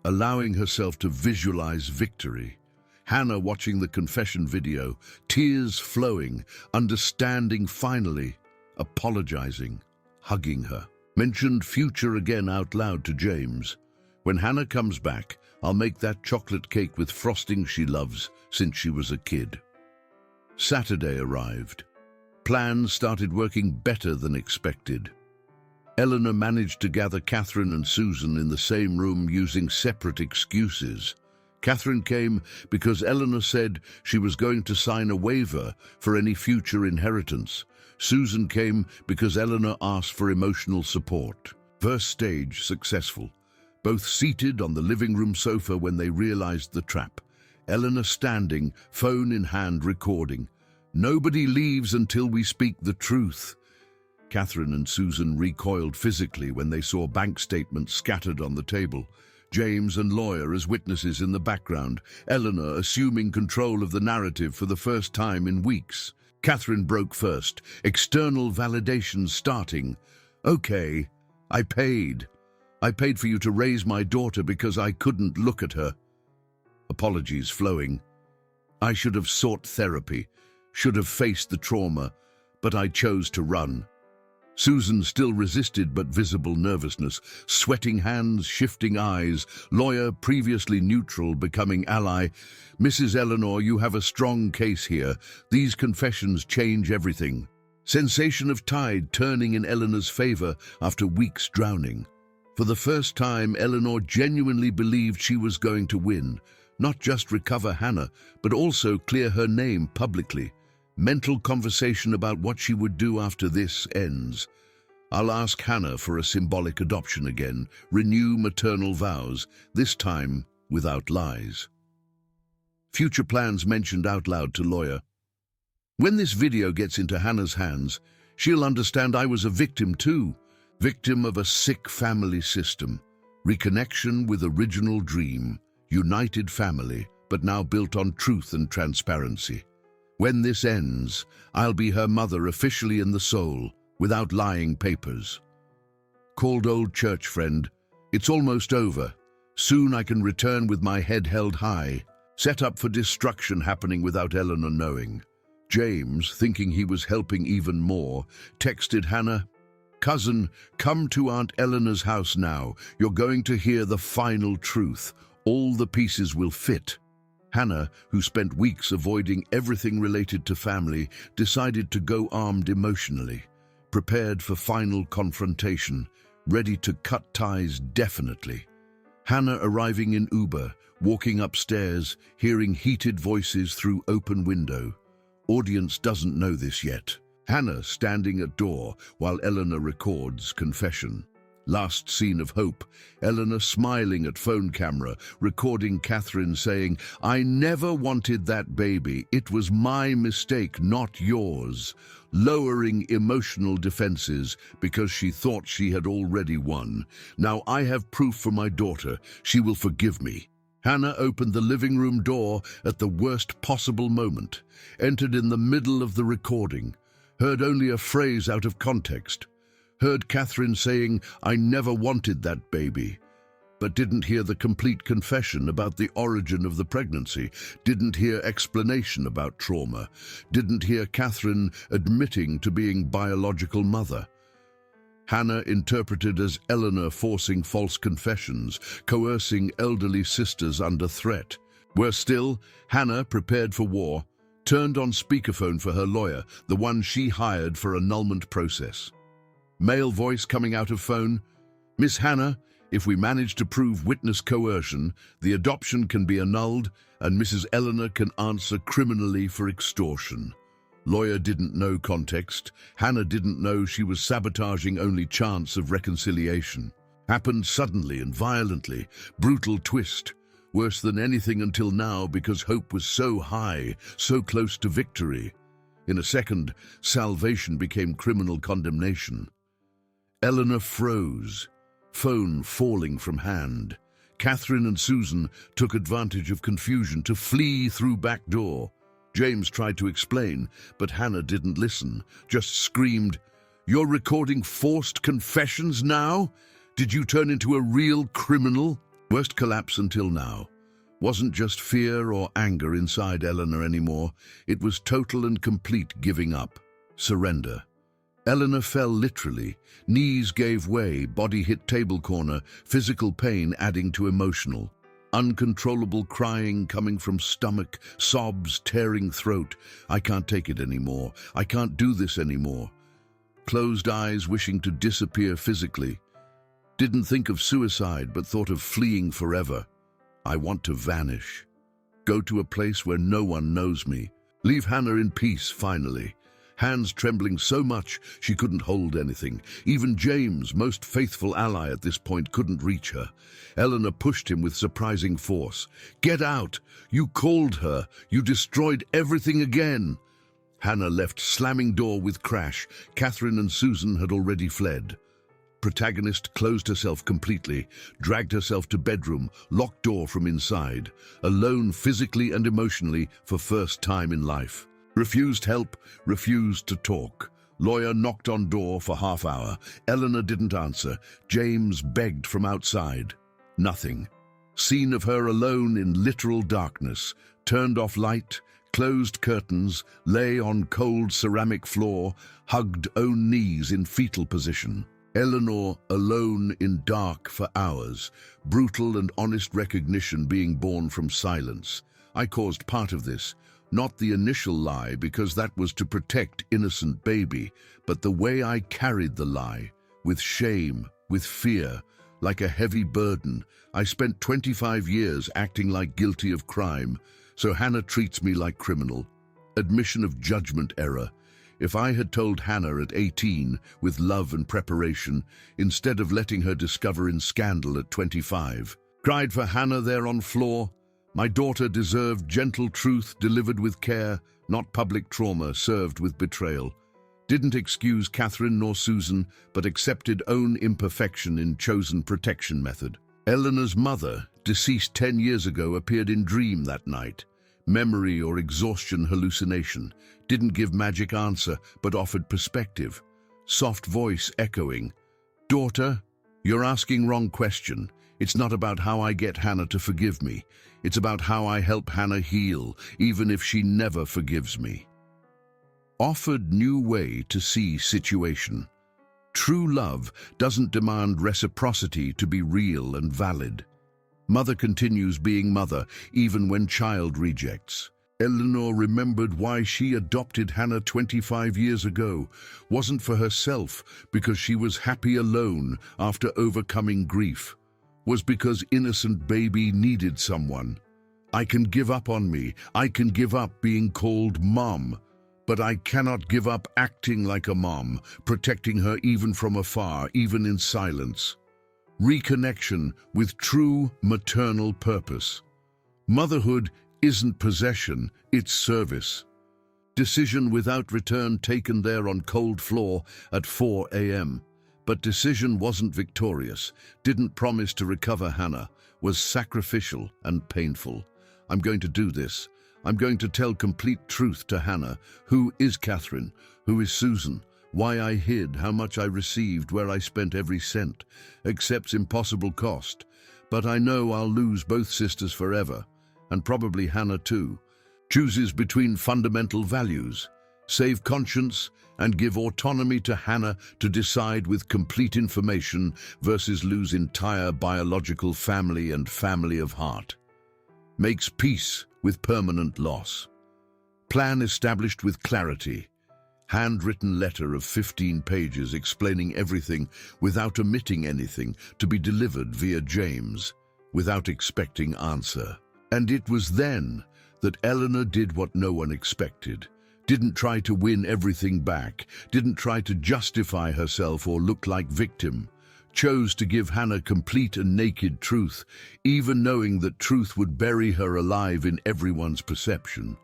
Allowing herself to visualize victory. Hannah watching the confession video, tears flowing, understanding finally, apologizing, hugging her. Mentioned future again out loud to James. When Hannah comes back, I'll make that chocolate cake with frosting she loves since she was a kid. Saturday arrived. Plans started working better than expected. Eleanor managed to gather Catherine and Susan in the same room using separate excuses. Catherine came because Eleanor said she was going to sign a waiver for any future inheritance. Susan came because Eleanor asked for emotional support. First stage successful. Both seated on the living room sofa when they realized the trap. Eleanor standing, phone in hand, recording. "Nobody leaves until we speak the truth." Catherine and Susan recoiled physically when they saw bank statements scattered on the table. James and lawyer as witnesses in the background, Eleanor assuming control of the narrative for the first time in weeks. Catherine broke first, external validation starting. Okay, I paid. I paid for you to raise my daughter because I couldn't look at her. Apologies flowing. I should have sought therapy, should have faced the trauma, but I chose to run. Susan still resisted but visible nervousness, sweating hands, shifting eyes, lawyer previously neutral becoming ally. Mrs. Eleanor, you have a strong case here. These confessions change everything. Sensation of tide turning in Eleanor's favor after weeks drowning. For the first time, Eleanor genuinely believed she was going to win, not just recover Hannah, but also clear her name publicly. Mental conversation about what she would do after this ends. I'll ask Hannah for a symbolic adoption again, renew maternal vows, this time without lies. Future plans mentioned out loud to lawyer. When this video gets into Hannah's hands, she'll understand I was a victim too. Victim of a sick family system. Reconnection with original dream. United family, but now built on truth and transparency. When this ends, I'll be her mother officially in the soul, without lying papers. Called old church friend, it's almost over. Soon I can return with my head held high. Set up for destruction happening without Eleanor knowing. James, thinking he was helping even more, texted Hannah, "Cousin, come to Aunt Eleanor's house now. You're going to hear the final truth. All the pieces will fit." Hannah, who spent weeks avoiding everything related to family, decided to go armed emotionally, prepared for final confrontation, ready to cut ties definitely. Hannah arriving in Uber, walking upstairs, hearing heated voices through open window. Audience doesn't know this yet. Hannah standing at door while Eleanor records confession. Last scene of hope, Eleanor smiling at phone camera, recording Catherine saying, "I never wanted that baby. It was my mistake, not yours." Lowering emotional defenses because she thought she had already won. "Now I have proof for my daughter. She will forgive me." Hannah opened the living room door at the worst possible moment, entered in the middle of the recording, heard only a phrase out of context. Heard Catherine saying, "I never wanted that baby," but didn't hear the complete confession about the origin of the pregnancy, didn't hear explanation about trauma, didn't hear Catherine admitting to being biological mother. Hannah interpreted as Eleanor forcing false confessions, coercing elderly sisters under threat. Worse still, Hannah, prepared for war, turned on speakerphone for her lawyer, the one she hired for annulment process. Male voice coming out of phone, "Miss Hannah, if we manage to prove witness coercion, the adoption can be annulled and Mrs. Eleanor can answer criminally for extortion." Lawyer didn't know context. Hannah didn't know she was sabotaging only chance of reconciliation. Happened suddenly and violently, brutal twist. Worse than anything until now because hope was so high, so close to victory. In a second, salvation became criminal condemnation. Eleanor froze, phone falling from hand. Catherine and Susan took advantage of confusion to flee through back door. James tried to explain, but Hannah didn't listen, just screamed, "You're recording forced confessions now? Did you turn into a real criminal?" Worst collapse until now. Wasn't just fear or anger inside Eleanor anymore. It was total and complete giving up, surrender. Eleanor fell literally. Knees gave way, body hit table corner, physical pain adding to emotional. Uncontrollable crying coming from stomach, sobs tearing throat. "I can't take it anymore. I can't do this anymore." Closed eyes wishing to disappear physically. Didn't think of suicide but thought of fleeing forever. "I want to vanish. Go to a place where no one knows me. Leave Hannah in peace finally." Hands trembling so much she couldn't hold anything. Even James, most faithful ally at this point, couldn't reach her. Eleanor pushed him with surprising force. "Get out! You called her! You destroyed everything again!" Hannah left slamming door with crash. Catherine and Susan had already fled. Protagonist closed herself completely, dragged herself to bedroom, locked door from inside, alone physically and emotionally for first time in life. Refused help, refused to talk. Lawyer knocked on door for half hour. Eleanor didn't answer. James begged from outside. Nothing. Scene of her alone in literal darkness. Turned off light, closed curtains, lay on cold ceramic floor, hugged own knees in fetal position. Eleanor alone in dark for hours, brutal and honest recognition being born from silence. I caused part of this, not the initial lie because that was to protect innocent baby, but the way I carried the lie, with shame, with fear, like a heavy burden. I spent 25 years acting like guilty of crime, so Hannah treats me like criminal. Admission of judgment error. If I had told Hannah at 18, with love and preparation, instead of letting her discover in scandal at 25. Cried for Hannah there on floor. My daughter deserved gentle truth delivered with care, not public trauma served with betrayal. Didn't excuse Catherine nor Susan, but accepted own imperfection in chosen protection method. Eleanor's mother, deceased 10 years ago, appeared in dream that night. Memory or exhaustion hallucination. Didn't give magic answer, but offered perspective. Soft voice echoing. Daughter, you're asking wrong question. It's not about how I get Hannah to forgive me. It's about how I help Hannah heal, even if she never forgives me. Offered new way to see situation. True love doesn't demand reciprocity to be real and valid. Mother continues being mother, even when child rejects. Eleanor remembered why she adopted Hannah 25 years ago. Wasn't for herself, because she was happy alone after overcoming grief. Was because innocent baby needed someone. I can give up on me. I can give up being called mom. But I cannot give up acting like a mom, protecting her even from afar, even in silence. Reconnection with true maternal purpose. Motherhood isn't possession, it's service. Decision without return taken there on cold floor at 4 a.m. But decision wasn't victorious, didn't promise to recover Hannah, was sacrificial and painful. I'm going to do this. I'm going to tell complete truth to Hannah. Who is Catherine? Who is Susan? Why I hid, how much I received, where I spent every cent. Accepts impossible cost. But I know I'll lose both sisters forever. And probably Hannah too. Chooses between fundamental values. Save conscience and give autonomy to Hannah to decide with complete information versus lose entire biological family and family of heart. Makes peace with permanent loss. Plan established with clarity. Handwritten letter of 15 pages explaining everything without omitting anything to be delivered via James, without expecting answer. And it was then that Eleanor did what no one expected. Didn't try to win everything back, didn't try to justify herself or look like victim. Chose to give Hannah complete and naked truth, even knowing that truth would bury her alive in everyone's perception.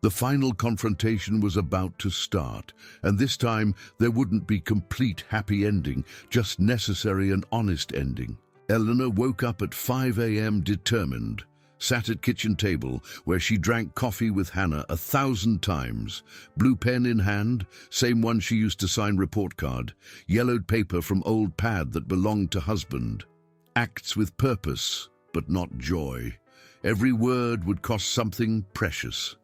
The final confrontation was about to start, and this time there wouldn't be complete happy ending, just necessary and honest ending. Eleanor woke up at 5 a.m. determined. Sat at kitchen table where she drank coffee with Hannah 1,000 times, blue pen in hand, same one she used to sign report card, yellowed paper from old pad that belonged to husband. Acts with purpose, but not joy. Every word would cost something precious.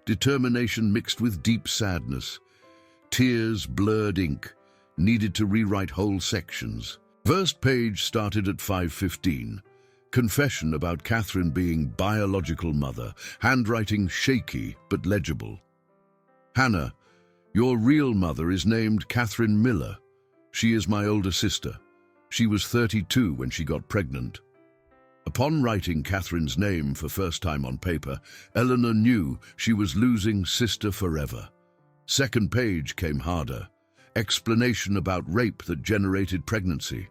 Determination mixed with deep sadness. Tears, blurred ink, needed to rewrite whole sections. First page started at 5:15. Confession about Catherine being biological mother, handwriting shaky but legible. Hannah, your real mother is named Catherine Miller. She is my older sister. She was 32 when she got pregnant. Upon writing Catherine's name for first time on paper, Eleanor knew she was losing sister forever. Second page came harder. Explanation about rape that generated pregnancy.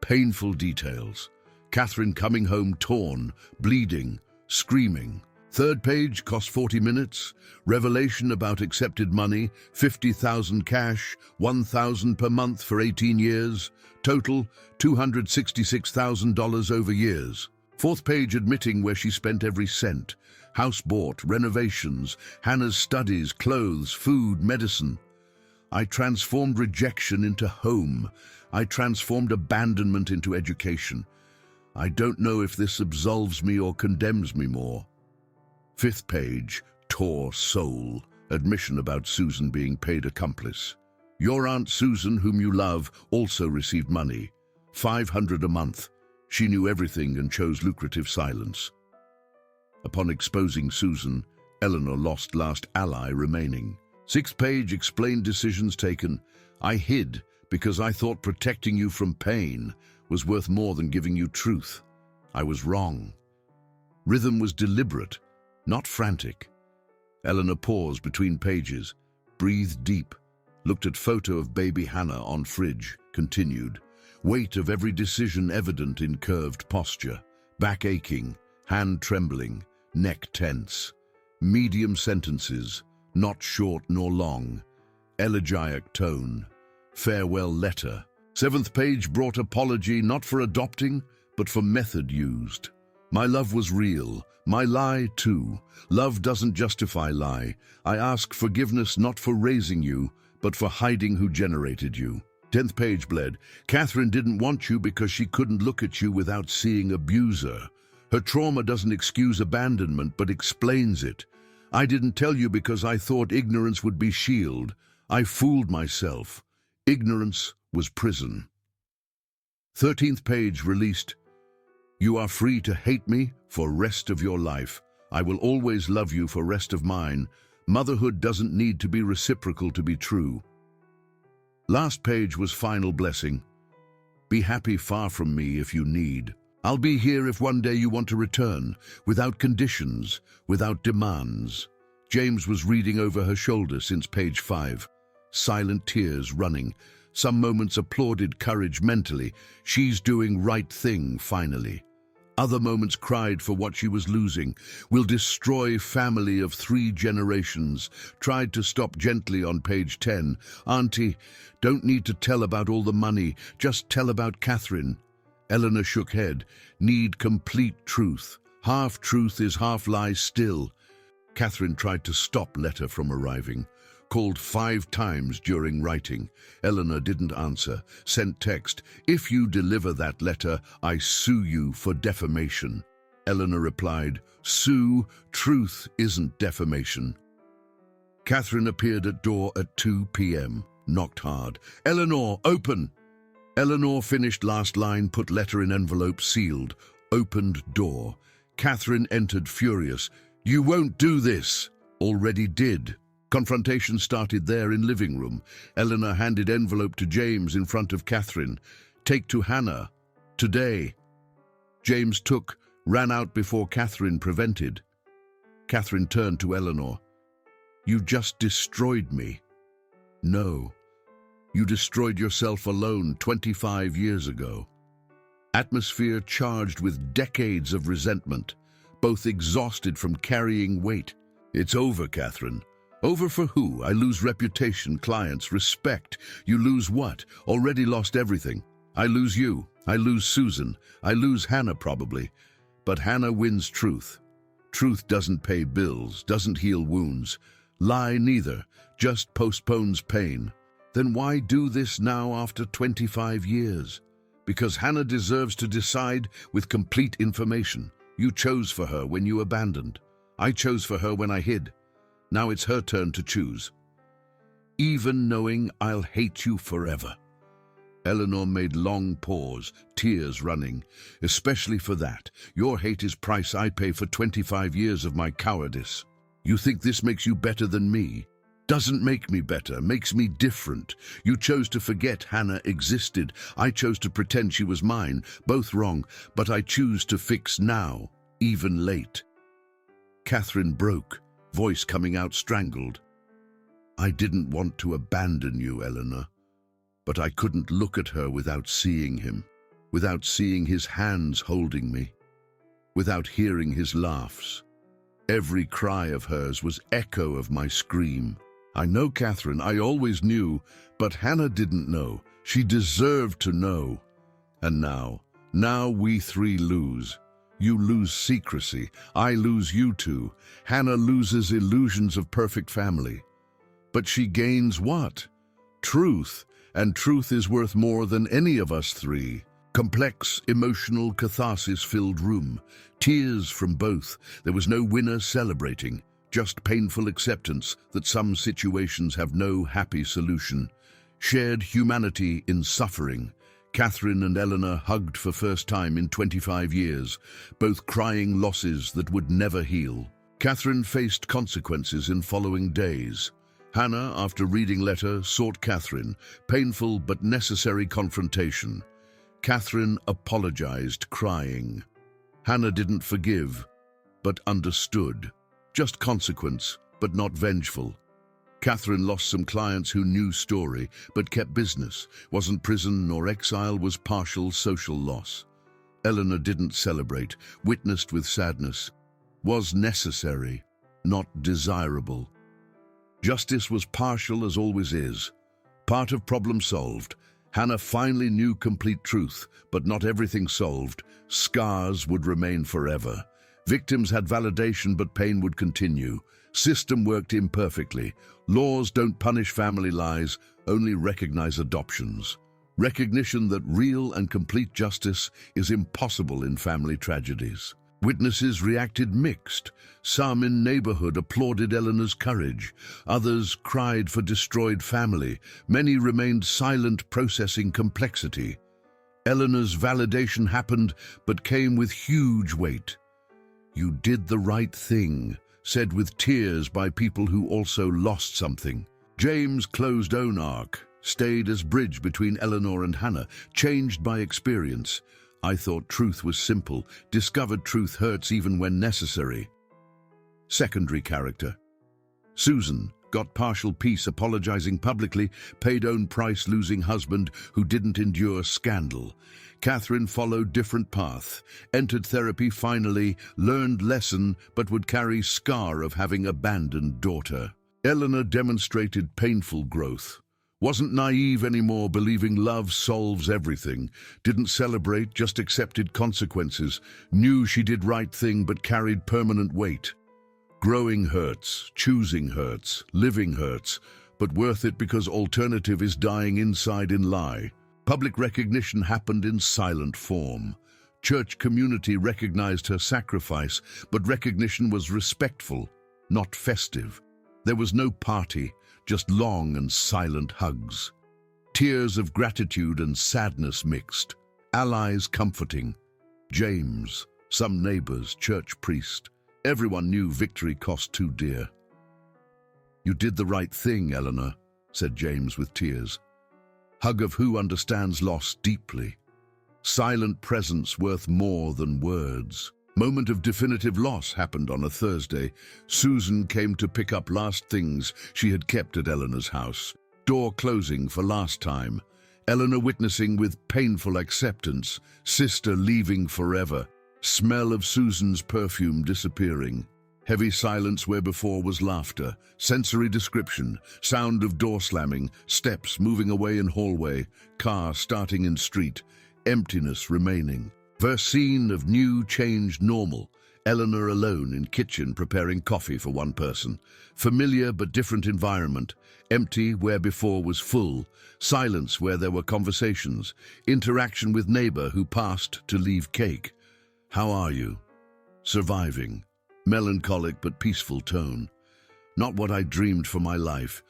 Painful details. Catherine coming home torn, bleeding, screaming. Third page, cost 40 minutes. Revelation about accepted money, 50,000 cash, 1,000 per month for 18 years. Total, $266,000 over years. Fourth page, admitting where she spent every cent. House bought, renovations, Hannah's studies, clothes, food, medicine. I transformed rejection into home. I transformed abandonment into education. I don't know if this absolves me or condemns me more. Fifth page, tore soul. Admission about Susan being paid accomplice. Your Aunt Susan, whom you love, also received money. $500 a month. She knew everything and chose lucrative silence. Upon exposing Susan, Eleanor lost last ally remaining. Sixth page, explained decisions taken. I hid because I thought protecting you from pain was worth more than giving you truth. I was wrong. Rhythm was deliberate, not frantic. Eleanor paused between pages, breathed deep, looked at photo of baby Hannah on fridge, continued. Weight of every decision evident in curved posture, back aching, hand trembling, neck tense. Medium sentences, not short nor long. Elegiac tone. Farewell letter. Seventh page brought apology not for adopting, but for method used. My love was real. My lie too. Love doesn't justify lie. I ask forgiveness not for raising you, but for hiding who generated you. 10th page bled. Catherine didn't want you because she couldn't look at you without seeing abuser. Her trauma doesn't excuse abandonment, but explains it. I didn't tell you because I thought ignorance would be shield. I fooled myself. Ignorance was prison. 13th page released. You are free to hate me for rest of your life. I will always love you for rest of mine. Motherhood doesn't need to be reciprocal to be true. Last page was final blessing. Be happy far from me if you need. I'll be here if one day you want to return, without conditions, without demands. James was reading over her shoulder since page 5. Silent tears running. Some moments applauded courage mentally. She's doing right thing, finally. Other moments cried for what she was losing. Will destroy family of 3 generations. Tried to stop gently on page 10. Auntie, don't need to tell about all the money. Just tell about Catherine. Eleanor shook head. Need complete truth. Half truth is half lie still. Catherine tried to stop letter from arriving. Called 5 times during writing. Eleanor didn't answer. Sent text. If you deliver that letter, I sue you for defamation. Eleanor replied, sue, truth isn't defamation. Catherine appeared at door at 2 p.m. Knocked hard. Eleanor, open! Eleanor finished last line, put letter in envelope, sealed. Opened door. Catherine entered furious. You won't do this. Already did. Confrontation started there in living room. Eleanor handed envelope to James in front of Catherine. Take to Hannah. Today. James took, ran out before Catherine prevented. Catherine turned to Eleanor. You just destroyed me. No. You destroyed yourself alone 25 years ago. Atmosphere charged with decades of resentment, both exhausted from carrying weight. It's over, Catherine. Over for who? I lose reputation, clients, respect. You lose what? Already lost everything. I lose you. I lose Susan. I lose Hannah probably. But Hannah wins truth. Truth doesn't pay bills, doesn't heal wounds. Lie neither, just postpones pain. Then why do this now after 25 years? Because Hannah deserves to decide with complete information. You chose for her when you abandoned. I chose for her when I hid. Now it's her turn to choose. Even knowing I'll hate you forever. Eleanor made long pause, tears running. Especially for that. Your hate is price I pay for 25 years of my cowardice. You think this makes you better than me? Doesn't make me better, makes me different. You chose to forget Hannah existed. I chose to pretend she was mine. Both wrong, but I choose to fix now, even late. Catherine broke, voice coming out strangled. I didn't want to abandon you, Eleanor, but I couldn't look at her without seeing him, without seeing his hands holding me, without hearing his laughs. Every cry of hers was echo of my scream. I know, Catherine, I always knew, but Hannah didn't know. She deserved to know. And now we three lose. You lose secrecy. I lose you two. Hannah loses illusions of perfect family. But she gains what? Truth. And truth is worth more than any of us three. Complex, emotional, catharsis-filled room. Tears from both. There was no winner celebrating. Just painful acceptance that some situations have no happy solution. Shared humanity in suffering. Catherine and Eleanor hugged for first time in 25 years, both crying losses that would never heal. Catherine faced consequences in following days. Hannah, after reading letter, sought Catherine, painful but necessary confrontation. Catherine apologized, crying. Hannah didn't forgive, but understood. Just consequence, but not vengeful. Catherine lost some clients who knew story, but kept business. Wasn't prison nor exile, was partial social loss. Eleanor didn't celebrate, witnessed with sadness. Was necessary, not desirable. Justice was partial as always is. Part of problem solved. Hannah finally knew complete truth, but not everything solved. Scars would remain forever. Victims had validation, but pain would continue. System worked imperfectly. Laws don't punish family lies, only recognize adoptions. Recognition that real and complete justice is impossible in family tragedies. Witnesses reacted mixed. Some in neighborhood applauded Eleanor's courage. Others cried for destroyed family. Many remained silent, processing complexity. Eleanor's validation happened, but came with huge weight. You did the right thing, said with tears by people who also lost something. James' closed own arc stayed as bridge between Eleanor and Hannah, changed by experience. I thought truth was simple. Discovered truth hurts even when necessary. Secondary character. Susan got partial peace, apologizing publicly, paid own price, losing husband who didn't endure scandal. Catherine followed different path, entered therapy finally, learned lesson, but would carry scar of having abandoned daughter. Eleanor demonstrated painful growth. Wasn't naive anymore, believing love solves everything. Didn't celebrate, just accepted consequences. Knew she did right thing, but carried permanent weight. Growing hurts, choosing hurts, living hurts, but worth it because alternative is dying inside in lie. Public recognition happened in silent form. Church community recognized her sacrifice, but recognition was respectful, not festive. There was no party, just long and silent hugs. Tears of gratitude and sadness mixed. Allies comforting. James, some neighbors, church priest. Everyone knew victory cost too dear. You did the right thing, Eleanor, said James with tears. Hug of who understands loss deeply. Silent presence worth more than words. Moment of definitive loss happened on a Thursday. Susan came to pick up last things she had kept at Eleanor's house. Door closing for last time. Eleanor witnessing with painful acceptance. Sister leaving forever. Smell of Susan's perfume disappearing. Heavy silence where before was laughter. Sensory description. Sound of door slamming. Steps moving away in hallway. Car starting in street. Emptiness remaining. Verse scene of new, changed, normal. Eleanor alone in kitchen preparing coffee for one person. Familiar but different environment. Empty where before was full. Silence where there were conversations. Interaction with neighbor who passed to leave cake. How are you? Surviving. Melancholic but peaceful tone. Not what I dreamed for my life,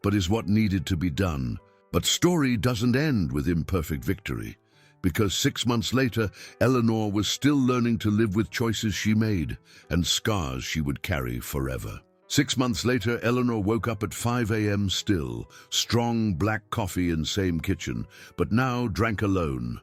but is what needed to be done. But story doesn't end with imperfect victory. Because 6 months later, Eleanor was still learning to live with choices she made and scars she would carry forever. 6 months later, Eleanor woke up at 5 a.m. still, strong black coffee in same kitchen, but now drank alone.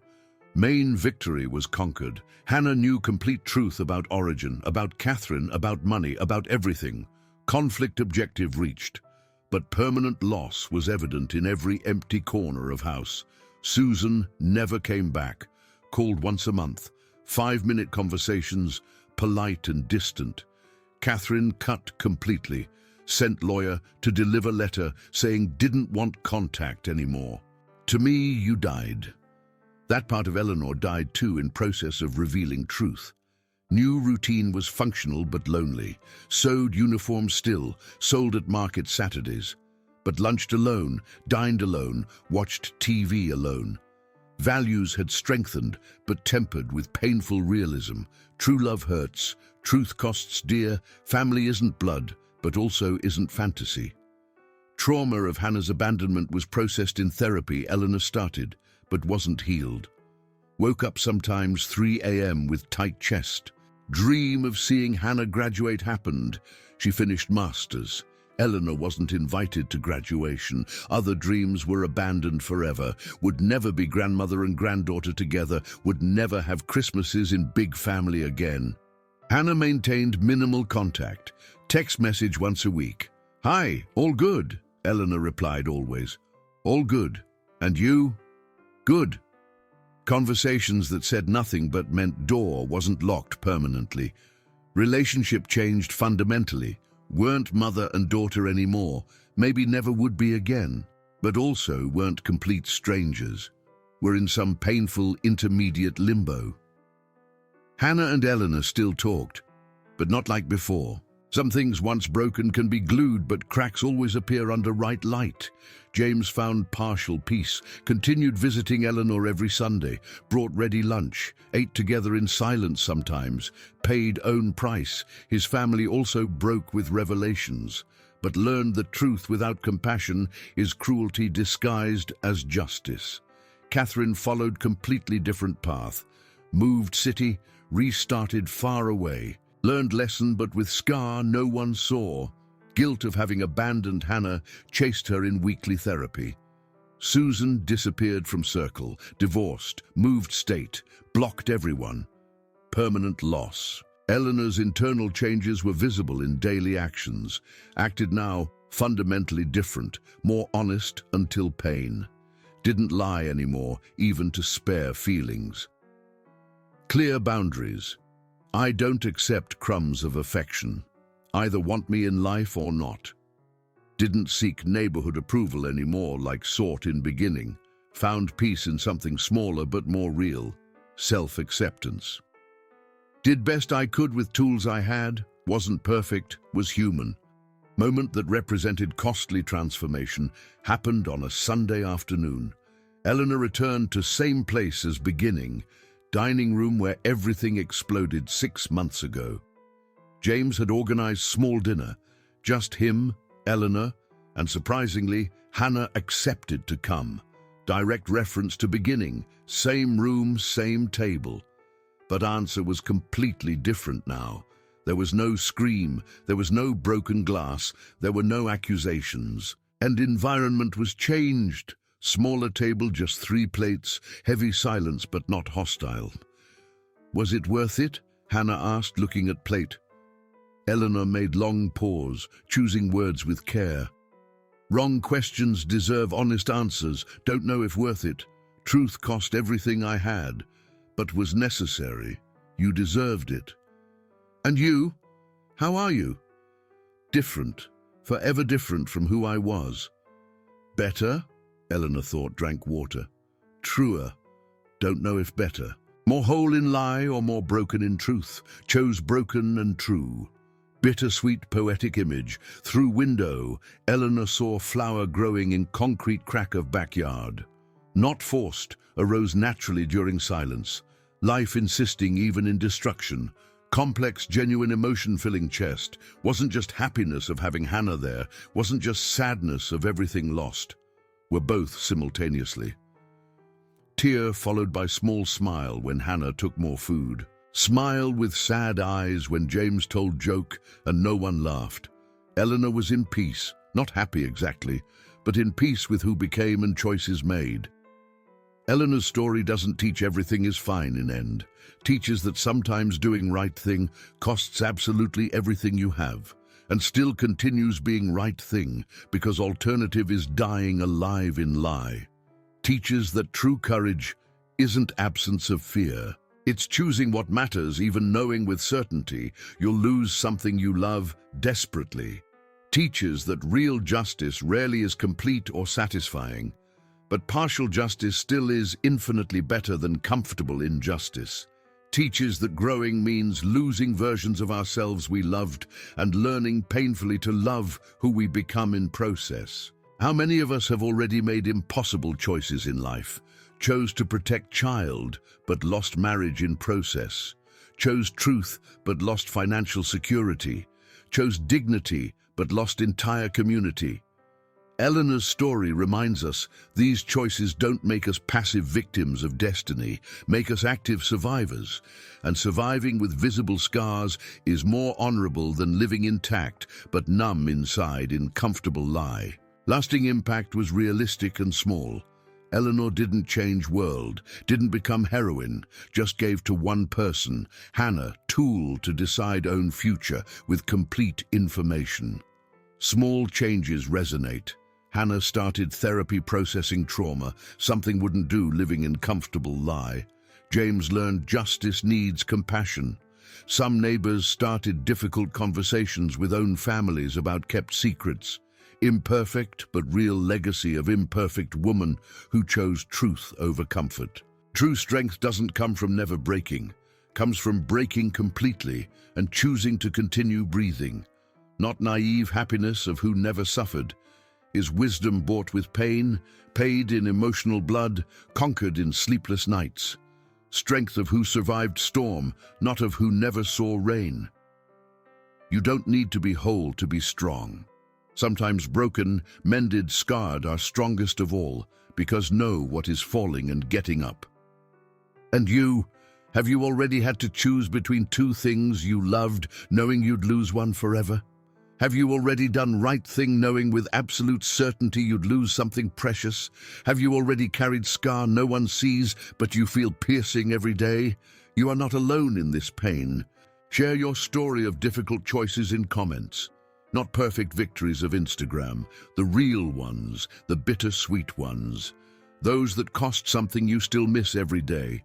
Main victory was conquered. Hannah knew complete truth about origin, about Catherine, about money, about everything. Conflict objective reached. But permanent loss was evident in every empty corner of house. Susan never came back, called once a month, 5-minute conversations, polite and distant. Catherine cut completely, sent lawyer to deliver letter saying didn't want contact anymore. To me, you died. That part of Eleanor died too in process of revealing truth. New routine was functional but lonely. Sewed uniform still, sold at market Saturdays. But lunched alone, dined alone, watched TV alone. Values had strengthened but tempered with painful realism. True love hurts, truth costs dear, family isn't blood, but also isn't fantasy. Trauma of Hannah's abandonment was processed in therapy. Eleanor started, but wasn't healed. Woke up sometimes 3 a.m. with tight chest. Dream of seeing Hannah graduate happened. She finished masters. Eleanor wasn't invited to graduation. Other dreams were abandoned forever. Would never be grandmother and granddaughter together. Would never have Christmases in big family again. Hannah maintained minimal contact. Text message once a week. "Hi, all good," Eleanor replied always. "All good. And you?" "Good." Conversations that said nothing but meant door wasn't locked permanently. Relationship changed fundamentally. Weren't mother and daughter anymore, maybe never would be again, but also weren't complete strangers. Were in some painful intermediate limbo. Hannah and Eleanor still talked, but not like before. Some things once broken can be glued, but cracks always appear under right light. James found partial peace, continued visiting Eleanor every Sunday, brought ready lunch, ate together in silence sometimes, paid own price. His family also broke with revelations, but learned that truth without compassion is cruelty disguised as justice. Catherine followed completely different path, moved city, restarted far away. Learned lesson but with scar no one saw. Guilt of having abandoned Hannah chased her in weekly therapy. Susan disappeared from circle, divorced, moved state, blocked everyone. Permanent loss. Eleanor's internal changes were visible in daily actions. Acted now fundamentally different, more honest until pain. Didn't lie anymore, even to spare feelings. Clear boundaries. I don't accept crumbs of affection. Either want me in life or not. Didn't seek neighborhood approval anymore like sought in beginning. Found peace in something smaller but more real. Self-acceptance. Did best I could with tools I had. Wasn't perfect, was human. Moment that represented costly transformation happened on a Sunday afternoon. Eleanor returned to same place as beginning. Dining room where everything exploded 6 months ago. James had organized small dinner. Just him, Eleanor, and surprisingly, Hannah accepted to come. Direct reference to beginning. Same room, same table. But answer was completely different now. There was no scream, there was no broken glass, there were no accusations. And environment was changed. Smaller table, just 3 plates, heavy silence but not hostile. Was it worth it? Hannah asked, looking at plate. Eleanor made long pause, choosing words with care. Wrong questions deserve honest answers. Don't know if worth it. Truth cost everything I had, but was necessary. You deserved it. And you? How are you? Different, forever different from who I was. Better? Eleanor thought, drank water. Truer. Don't know if better. More whole in lie or more broken in truth. Chose broken and true. Bittersweet poetic image. Through window, Eleanor saw flower growing in concrete crack of backyard. Not forced, arose naturally during silence. Life insisting even in destruction. Complex, genuine emotion filling chest. Wasn't just happiness of having Hannah there. Wasn't just sadness of everything lost. Were both simultaneously. Tear followed by small smile when Hannah took more food. Smile with sad eyes when James told joke and no one laughed. Eleanor was in peace, not happy exactly, but in peace with who became and choices made. Eleanor's story doesn't teach everything is fine in end. Teaches that sometimes doing right thing costs absolutely everything you have. And still continues being right thing, because alternative is dying alive in lie. Teaches that true courage isn't absence of fear, It's choosing what matters, even knowing with certainty you'll lose something you love desperately. Teaches that real justice rarely is complete or satisfying, but partial justice still is infinitely better than comfortable injustice. Teaches that growing means losing versions of ourselves we loved and learning painfully to love who we become in process. How many of us have already made impossible choices in life? Chose to protect child, but lost marriage in process. Chose truth, but lost financial security. Chose dignity, but lost entire community. Eleanor's story reminds us these choices don't make us passive victims of destiny, make us active survivors. And surviving with visible scars is more honorable than living intact, but numb inside in comfortable lie. Lasting impact was realistic and small. Eleanor didn't change world, didn't become heroine, just gave to one person, Hannah, tool to decide own future with complete information. Small changes resonate. Hannah started therapy processing trauma, something wouldn't do living in comfortable lie. James learned justice needs compassion. Some neighbors started difficult conversations with own families about kept secrets. Imperfect but real legacy of imperfect woman who chose truth over comfort. True strength doesn't come from never breaking, comes from breaking completely and choosing to continue breathing. Not naive happiness of who never suffered, is wisdom bought with pain, paid in emotional blood, conquered in sleepless nights. Strength of who survived storm, not of who never saw rain. You don't need to be whole to be strong. Sometimes broken, mended, scarred are strongest of all, because know what is falling and getting up. And you, have you already had to choose between two things you loved, knowing you'd lose one forever? Have you already done right thing knowing with absolute certainty you'd lose something precious? Have you already carried scar no one sees but you feel piercing every day? You are not alone in this pain. Share your story of difficult choices in comments. Not perfect victories of Instagram, the real ones, the bittersweet ones. Those that cost something you still miss every day.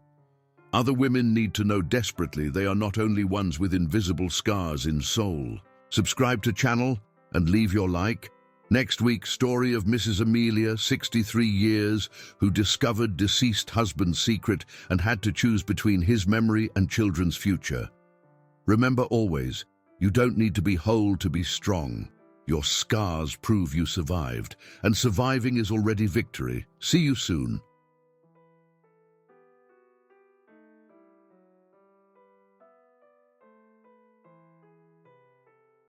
Other women need to know desperately they are not only ones with invisible scars in soul. Subscribe to channel and leave your like. Next week, story of Mrs. Amelia, 63 years, who discovered deceased husband's secret and had to choose between his memory and children's future. Remember always, you don't need to be whole to be strong. Your scars prove you survived, and surviving is already victory. See you soon.